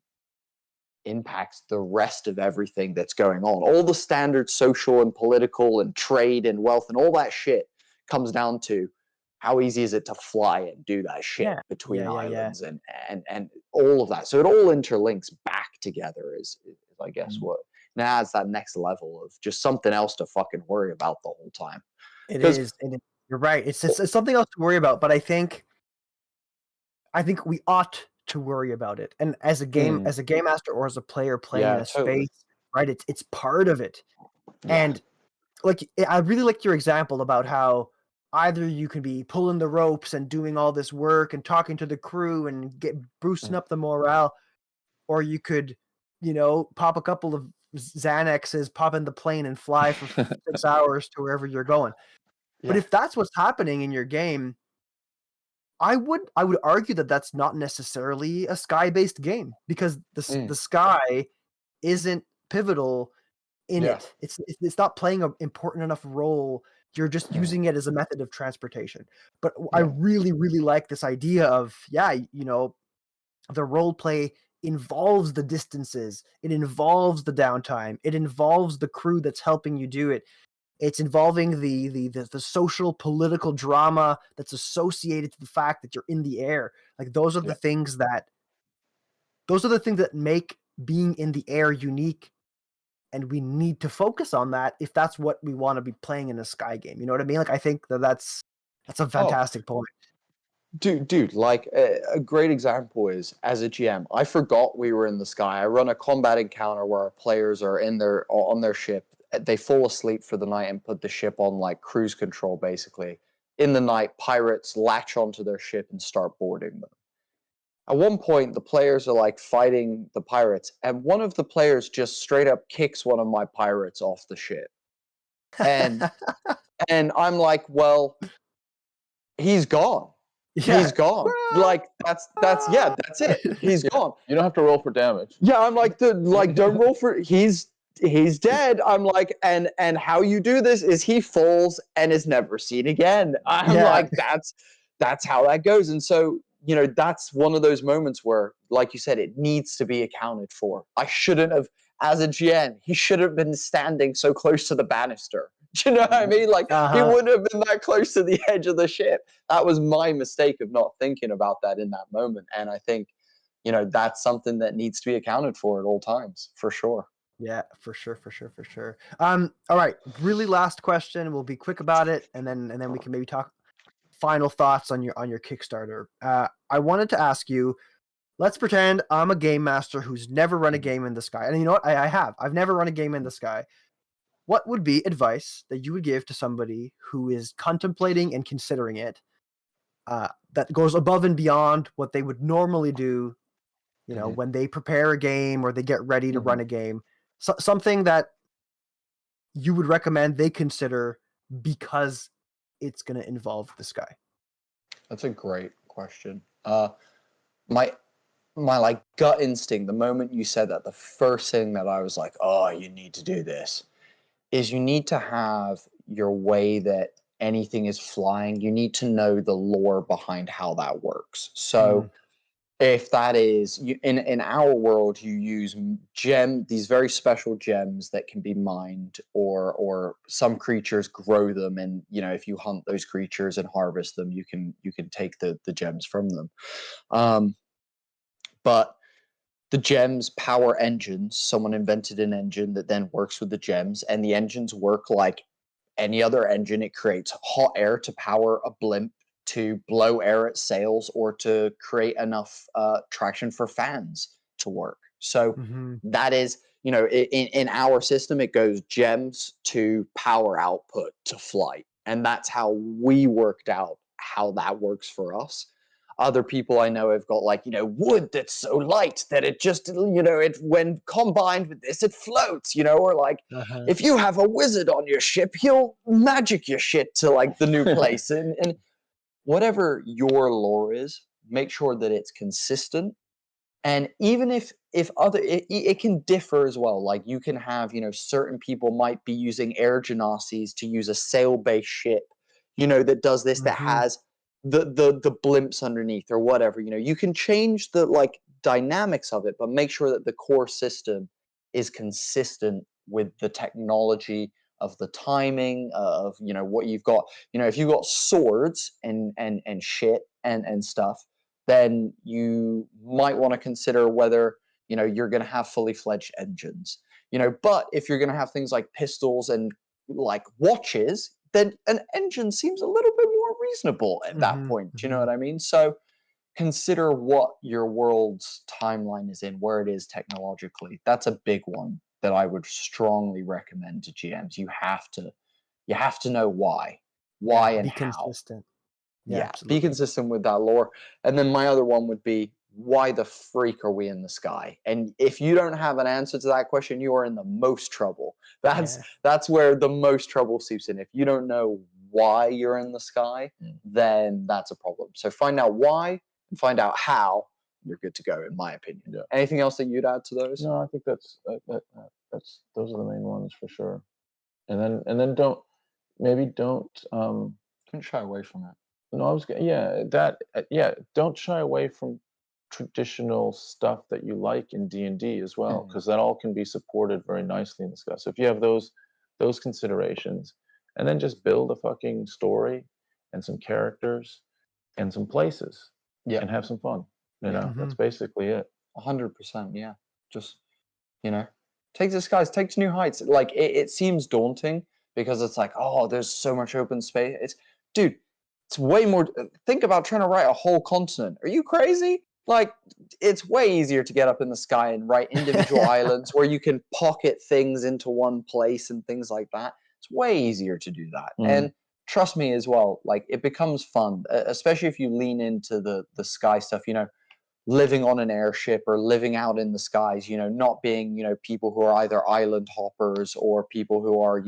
S3: impacts the rest of everything that's going on. All the standard social and political and trade and wealth and all that shit comes down to how easy is it to fly and do that shit between islands and all of that. So it all interlinks back together is I guess what now adds that next level of just something else to fucking worry about the whole time.
S1: It is. You're right. It's something else to worry about, but I think we ought to worry about it. And as a game master or as a player playing in a space, right? It's part of it. Yeah. And like I really like your example about how either you can be pulling the ropes and doing all this work and talking to the crew and boosting up the morale, or you could, you know, pop a couple of Xanaxes, pop in the plane and fly for 6 hours to wherever you're going. Yeah. But if that's what's happening in your game, I would argue that that's not necessarily a sky-based game, because the sky isn't pivotal in it. It's not playing an important enough role. You're just using it as a method of transportation. But I really, really like this idea of, you know, the role play involves the distances. It involves the downtime. It involves the crew that's helping you do it. It's involving the social political drama that's associated to the fact that you're in the air. Like those are the things that make being in the air unique, and we need to focus on that if that's what we want to be playing in a sky game. You know what I mean? Like I think that's a fantastic point.
S3: Dude, like a great example is, as a GM, I forgot we were in the sky. I run a combat encounter where our players are on their ship. They fall asleep for the night and put the ship on like cruise control, basically. In the night, pirates latch onto their ship and start boarding them. At one point, the players are like fighting the pirates, and one of the players just straight up kicks one of my pirates off the ship. And and I'm like, well, he's gone. Yeah. He's gone. Like that's it. He's gone.
S2: You don't have to roll for damage.
S3: Yeah, I'm like don't roll for he's dead. I'm like, and how you do this is he falls and is never seen again. I'm like, that's how that goes. And so, you know, that's one of those moments where, like you said, it needs to be accounted for. I shouldn't have, as a GM, he should have been standing so close to the banister. Do you know what I mean? Like he wouldn't have been that close to the edge of the ship. That was my mistake of not thinking about that in that moment. And I think, you know, that's something that needs to be accounted for at all times, for sure.
S1: Yeah, for sure. All right, really last question. We'll be quick about it, and then we can maybe talk final thoughts on your Kickstarter. I wanted to ask you, let's pretend I'm a game master who's never run a game in the sky. And you know what? I've never run a game in the sky. What would be advice that you would give to somebody who is contemplating and considering it, that goes above and beyond what they would normally do, you know, when they prepare a game or they get ready to run a game? something that you would recommend they consider because it's going to involve the sky?
S3: That's a great question. My like gut instinct, the moment you said that, the first thing that I was like, oh, you need to do this, is you need to have your way that anything is flying. You need to know the lore behind how that works. So if that is in our world, you use these very special gems that can be mined, or some creatures grow them, and if you hunt those creatures and harvest them, you can take the gems from them. But the gems power engines. Someone invented an engine that then works with the gems, and the engines work like any other engine. It creates hot air to power a blimp, to blow air at sails, or to create enough traction for fans to work. So that is, in our system, it goes gems to power output to flight. And that's how we worked out how that works for us. Other people I know have got wood that's so light that it just, it when combined with this, it floats, or like if you have a wizard on your ship, he'll magic your shit to the new place. And whatever your lore is, make sure that it's consistent. And even if other, it can differ as well. Like you can have, certain people might be using air genasies to use a sail-based ship, that does this, that has the blimps underneath or whatever. You can change the dynamics of it, but make sure that the core system is consistent with the technology of the timing of what you've got. If you've got swords and shit and stuff, then you might want to consider whether you're going to have fully fledged engines. But if you're going to have things like pistols and watches, then an engine seems a little bit more reasonable at that point. Do you know what I mean? So consider what your world's timeline is in, where it is technologically. That's a big one that I would strongly recommend to GMs. You have to know why and
S1: Be
S3: how.
S1: consistent.
S3: Yeah, be consistent with that lore. And then my other one would be, why the freak are we in the sky? And if you don't have an answer to that question, you are in the most trouble. That's where the most trouble seeps in. If you don't know why you're in the sky, then that's a problem. So find out why and find out how, you're good to go, in my opinion. Yeah. Anything else that you'd add to those?
S2: No, I think that's those are the main ones for sure. And then don't
S3: shy away from it.
S2: No, don't shy away from traditional stuff that you like in D&D as well, because that all can be supported very nicely in the sky. So if you have those considerations, and then just build a fucking story and some characters and some places, and have some fun. That's basically it.
S3: 100%. Yeah, just take the skies, take to new heights. Like it seems daunting because it's like, oh, there's so much open space. It's way more. Think about trying to write a whole continent. Are you crazy? Like, it's way easier to get up in the sky and write individual islands where you can pocket things into one place and things like that. It's way easier to do that. And trust me as well, it becomes fun, especially if you lean into the sky stuff, living on an airship or living out in the skies, not being, people who are either island hoppers or people who are,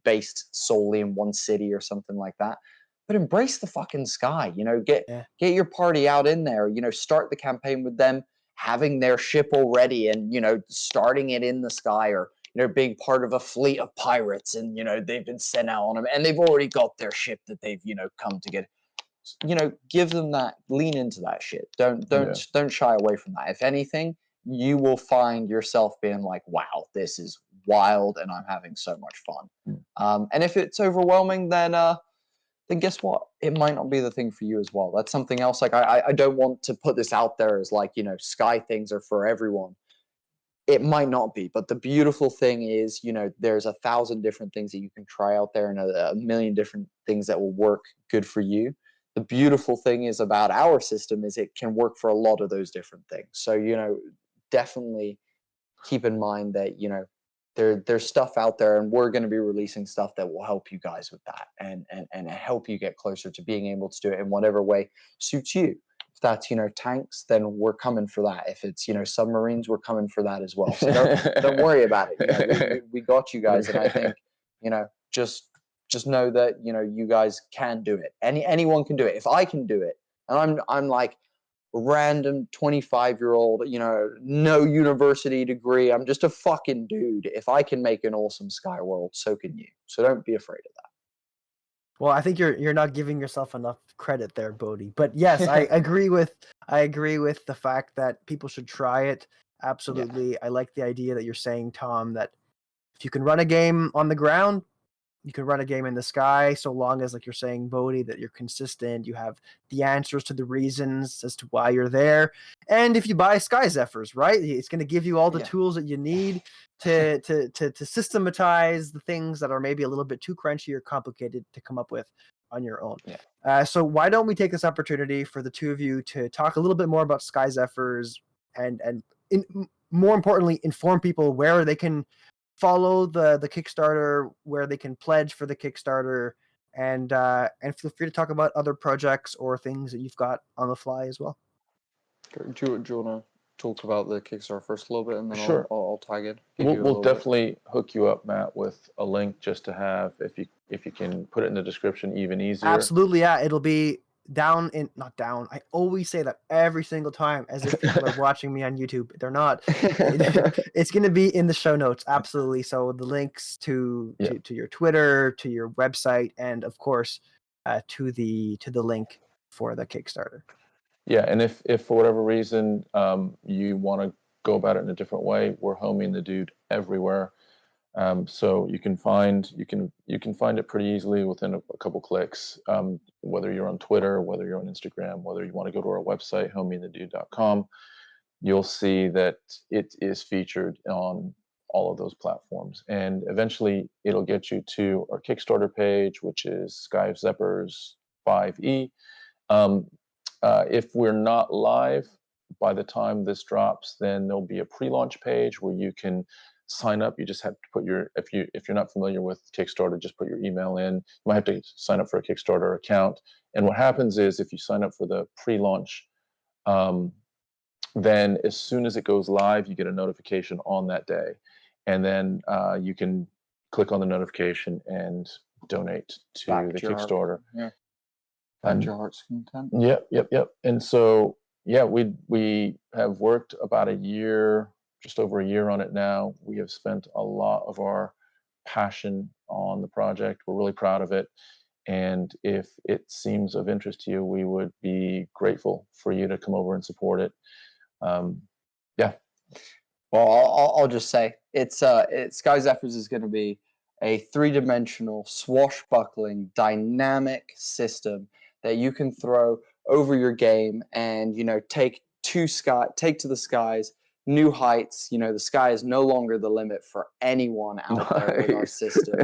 S3: based solely in one city or something like that. But embrace the fucking sky, get your party out in there, start the campaign with them having their ship already and, starting it in the sky, or, being part of a fleet of pirates and, they've been sent out on them and they've already got their ship that they've, come to get. Give them that, lean into that shit. Don't shy away from that. If anything, you will find yourself being like, wow, this is wild and I'm having so much fun. And if it's overwhelming, then guess what? It might not be the thing for you as well. That's something else. I don't want to put this out there as sky things are for everyone. It might not be, but the beautiful thing is, there's 1,000 different things that you can try out there and a million different things that will work good for you. The beautiful thing is about our system is it can work for a lot of those different things. So, definitely keep in mind that, there's stuff out there, and we're going to be releasing stuff that will help you guys with that and help you get closer to being able to do it in whatever way suits you. If that's, tanks, then we're coming for that. If it's, submarines, we're coming for that as well. So don't worry about it. We got you guys. And I think, just know that, you guys can do it. Anyone can do it. If I can do it, and I'm like a random 25-year-old, no university degree. I'm just a fucking dude. If I can make an awesome sky world, so can you. So don't be afraid of that.
S1: Well, I think you're not giving yourself enough credit there, Bodhi. But yes, I agree with the fact that people should try it. Absolutely. Yeah. I like the idea that you're saying, Tom, that if you can run a game on the ground, you can run a game in the sky, so long as, like you're saying, Bodhi, that you're consistent, you have the answers to the reasons as to why you're there. And if you buy Sky Zephyrs, right, it's going to give you all the tools that you need to systematize the things that are maybe a little bit too crunchy or complicated to come up with on your own. Yeah. So why don't we take this opportunity for the two of you to talk a little bit more about Sky Zephyrs and more importantly, inform people where they can follow the Kickstarter, where they can pledge for the Kickstarter, and feel free to talk about other projects or things that you've got on the fly as well.
S3: Do you want to talk about the Kickstarter first a little bit, and then
S2: Sure.
S3: I'll tag it?
S2: We'll definitely hook you up, Matt, with a link just to have, if you can put it in the description, even easier.
S1: Absolutely, yeah. It'll be not down. I always say that every single time, as if people are watching me on YouTube. They're not. It's going to be in the show notes, absolutely. So the links to your Twitter, to your website, and of course, to the link for the Kickstarter.
S2: Yeah, and if for whatever reason you want to go about it in a different way, we're homing the dude everywhere. So you can find it pretty easily within a couple clicks, whether you're on Twitter, whether you're on Instagram, whether you want to go to our website, homingthedude.com, you'll see that it is featured on all of those platforms. And eventually it'll get you to our Kickstarter page, which is Sky of Zephyrs 5E. If we're not live by the time this drops, then there'll be a pre-launch page where you can sign up. You just have to put if you're not familiar with Kickstarter, just put your email in. You might have to sign up for a Kickstarter account. And what happens is, if you sign up for the pre-launch, then as soon as it goes live, you get a notification on that day, and then you can click on the notification and donate to the Kickstarter.
S3: Yeah. And your heart's content.
S2: Yep. And so, we have worked about a year, just over a year on it now. We have spent a lot of our passion on the project. We're really proud of it. And if it seems of interest to you, we would be grateful for you to come over and support it.
S3: Well, I'll just say it's Sky Zephyrs is going to be a three-dimensional, swashbuckling, dynamic system that you can throw over your game and, take to the skies, new heights. The sky is no longer the limit for anyone out there with our system.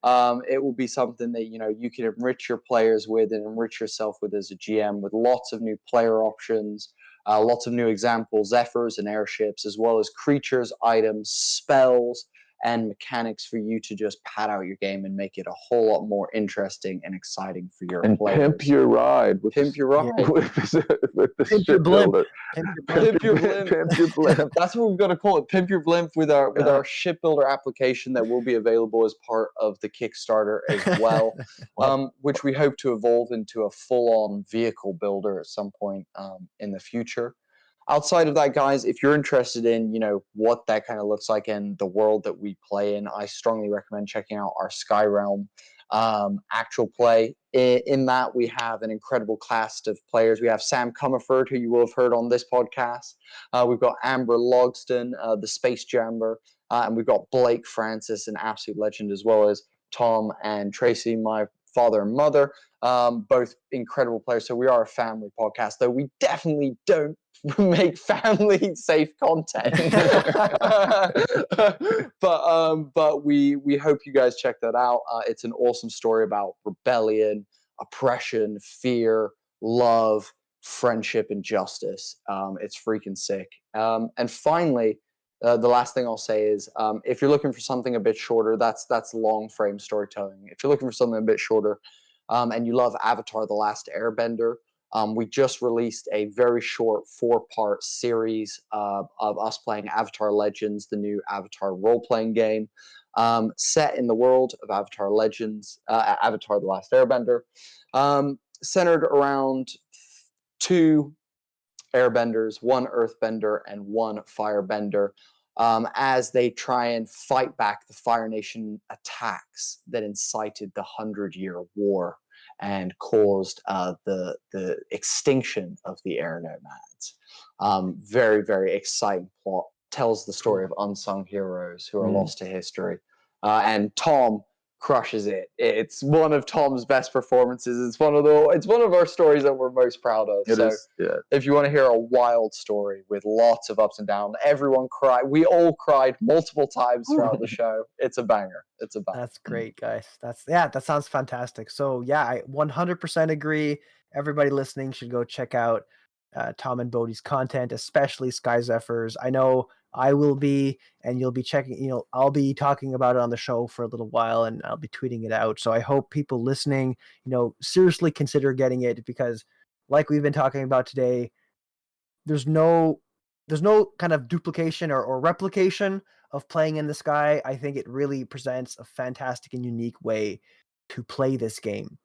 S3: It will be something that, you can enrich your players with and enrich yourself with as a GM, with lots of new player options, lots of new examples, Zephyrs and airships, as well as creatures, items, spells, and mechanics for you to just pad out your game and make it a whole lot more interesting and exciting for your players.
S2: Pimp your ride.
S3: Pimp your ride.
S2: With the
S1: Pimp your blimp.
S3: Pimp your blimp. That's what we've got to call it. Pimp your blimp with our ship builder application that will be available as part of the Kickstarter as well, which we hope to evolve into a full-on vehicle builder at some point in the future. Outside of that, guys, if you're interested in, what that kind of looks like in the world that we play in, I strongly recommend checking out our Skyrealm actual play. In that, we have an incredible cast of players. We have Sam Comerford, who you will have heard on this podcast. We've got Amber Logston, the Space Jammer, and we've got Blake Francis, an absolute legend, as well as Tom and Tracy, my father and mother, both incredible players. So we are a family podcast, though we definitely don't make family safe content. but we hope you guys check that out. It's an awesome story about rebellion, oppression, fear, love, friendship, and justice. It's freaking sick. And finally, the last thing I'll say is, if you're looking for something a bit shorter, that's long frame storytelling. If you're looking for something a bit shorter, and you love Avatar: The Last Airbender, We just released a very short 4-part series of us playing Avatar Legends, the new Avatar role-playing game, set in the world of Avatar Legends, Avatar The Last Airbender, centered around 2 airbenders, 1 earthbender, and 1 firebender, as they try and fight back the Fire Nation attacks that incited the 100-Year War and caused the extinction of the air nomads. Very, very exciting plot. Tells the story of unsung heroes who are lost to history. And Tom crushes it. It's one of Tom's best performances. It's one of our stories that we're most proud of.
S2: It is, yeah.
S3: If you want to hear a wild story with lots of ups and downs, everyone cried. We all cried multiple times throughout the show. It's a banger. It's a banger.
S1: That's great, guys. That sounds fantastic. So yeah, I 100% agree. Everybody listening should go check out Tom and Bodhi's content, especially Sky Zephyrs. I know I will be, and you'll be checking, I'll be talking about it on the show for a little while, and I'll be tweeting it out. So I hope people listening, seriously consider getting it, because like we've been talking about today, there's no kind of duplication or replication of playing in the sky. I think it really presents a fantastic and unique way to play this game.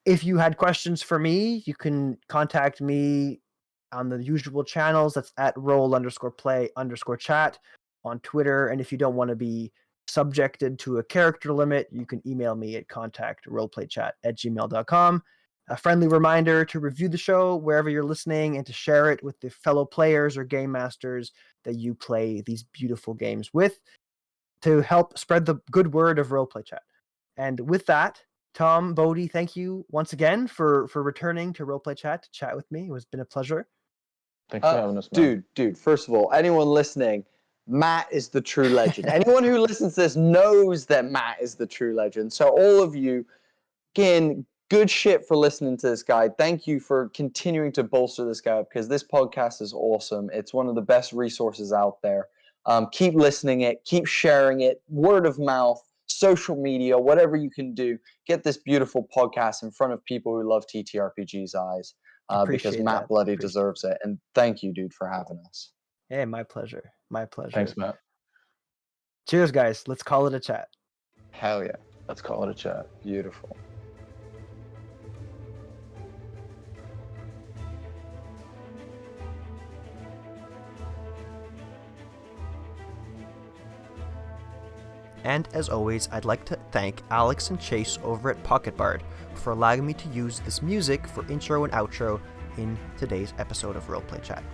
S1: If you had questions for me, you can contact me on the usual channels. That's at roll_play_chat on Twitter. And if you don't want to be subjected to a character limit, you can email me at contact@roleplaychat@gmail.com. A friendly reminder to review the show wherever you're listening, and to share it with the fellow players or game masters that you play these beautiful games with, to help spread the good word of Roleplay Chat. And with that, Tom, Bodhi, thank you once again for returning to Roleplay Chat to chat with me. It's been a pleasure.
S2: Thanks for having us, man.
S3: Dude, first of all, anyone listening, Matt is the true legend. Anyone who listens to this knows that Matt is the true legend. So all of you, again, good shit for listening to this guy. Thank you for continuing to bolster this guy up, because this podcast is awesome. It's one of the best resources out there. Keep listening it, keep sharing it, word of mouth, social media, whatever you can do. Get this beautiful podcast in front of people who love TTRPG's eyes. Because Matt bloody deserves it. And thank you, dude, for having us.
S1: Hey, my pleasure. My pleasure.
S2: Thanks, Matt.
S1: Cheers, guys. Let's call it a chat.
S3: Hell yeah.
S2: Let's call it a chat.
S3: Beautiful.
S1: And as always, I'd like to thank Alex and Chase over at Pocket Bard for allowing me to use this music for intro and outro in today's episode of Roleplay Chat.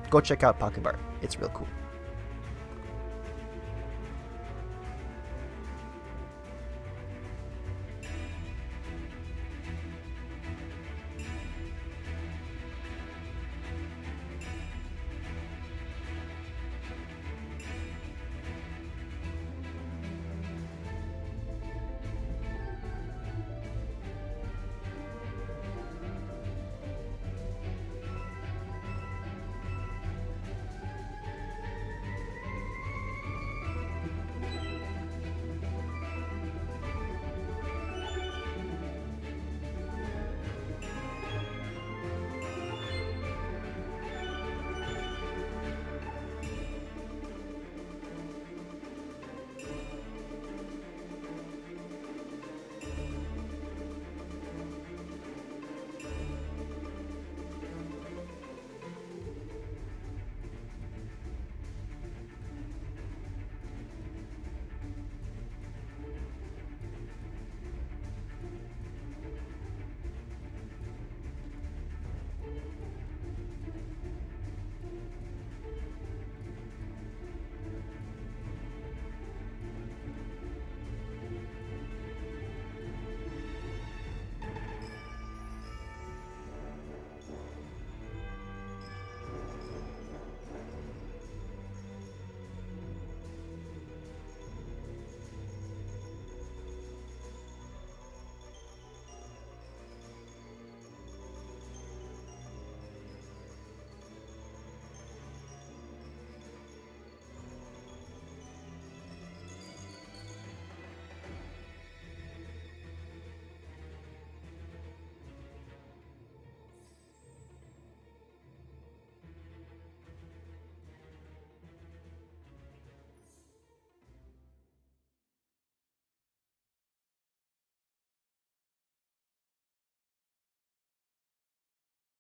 S1: Go check out Pocket Bard. It's real cool.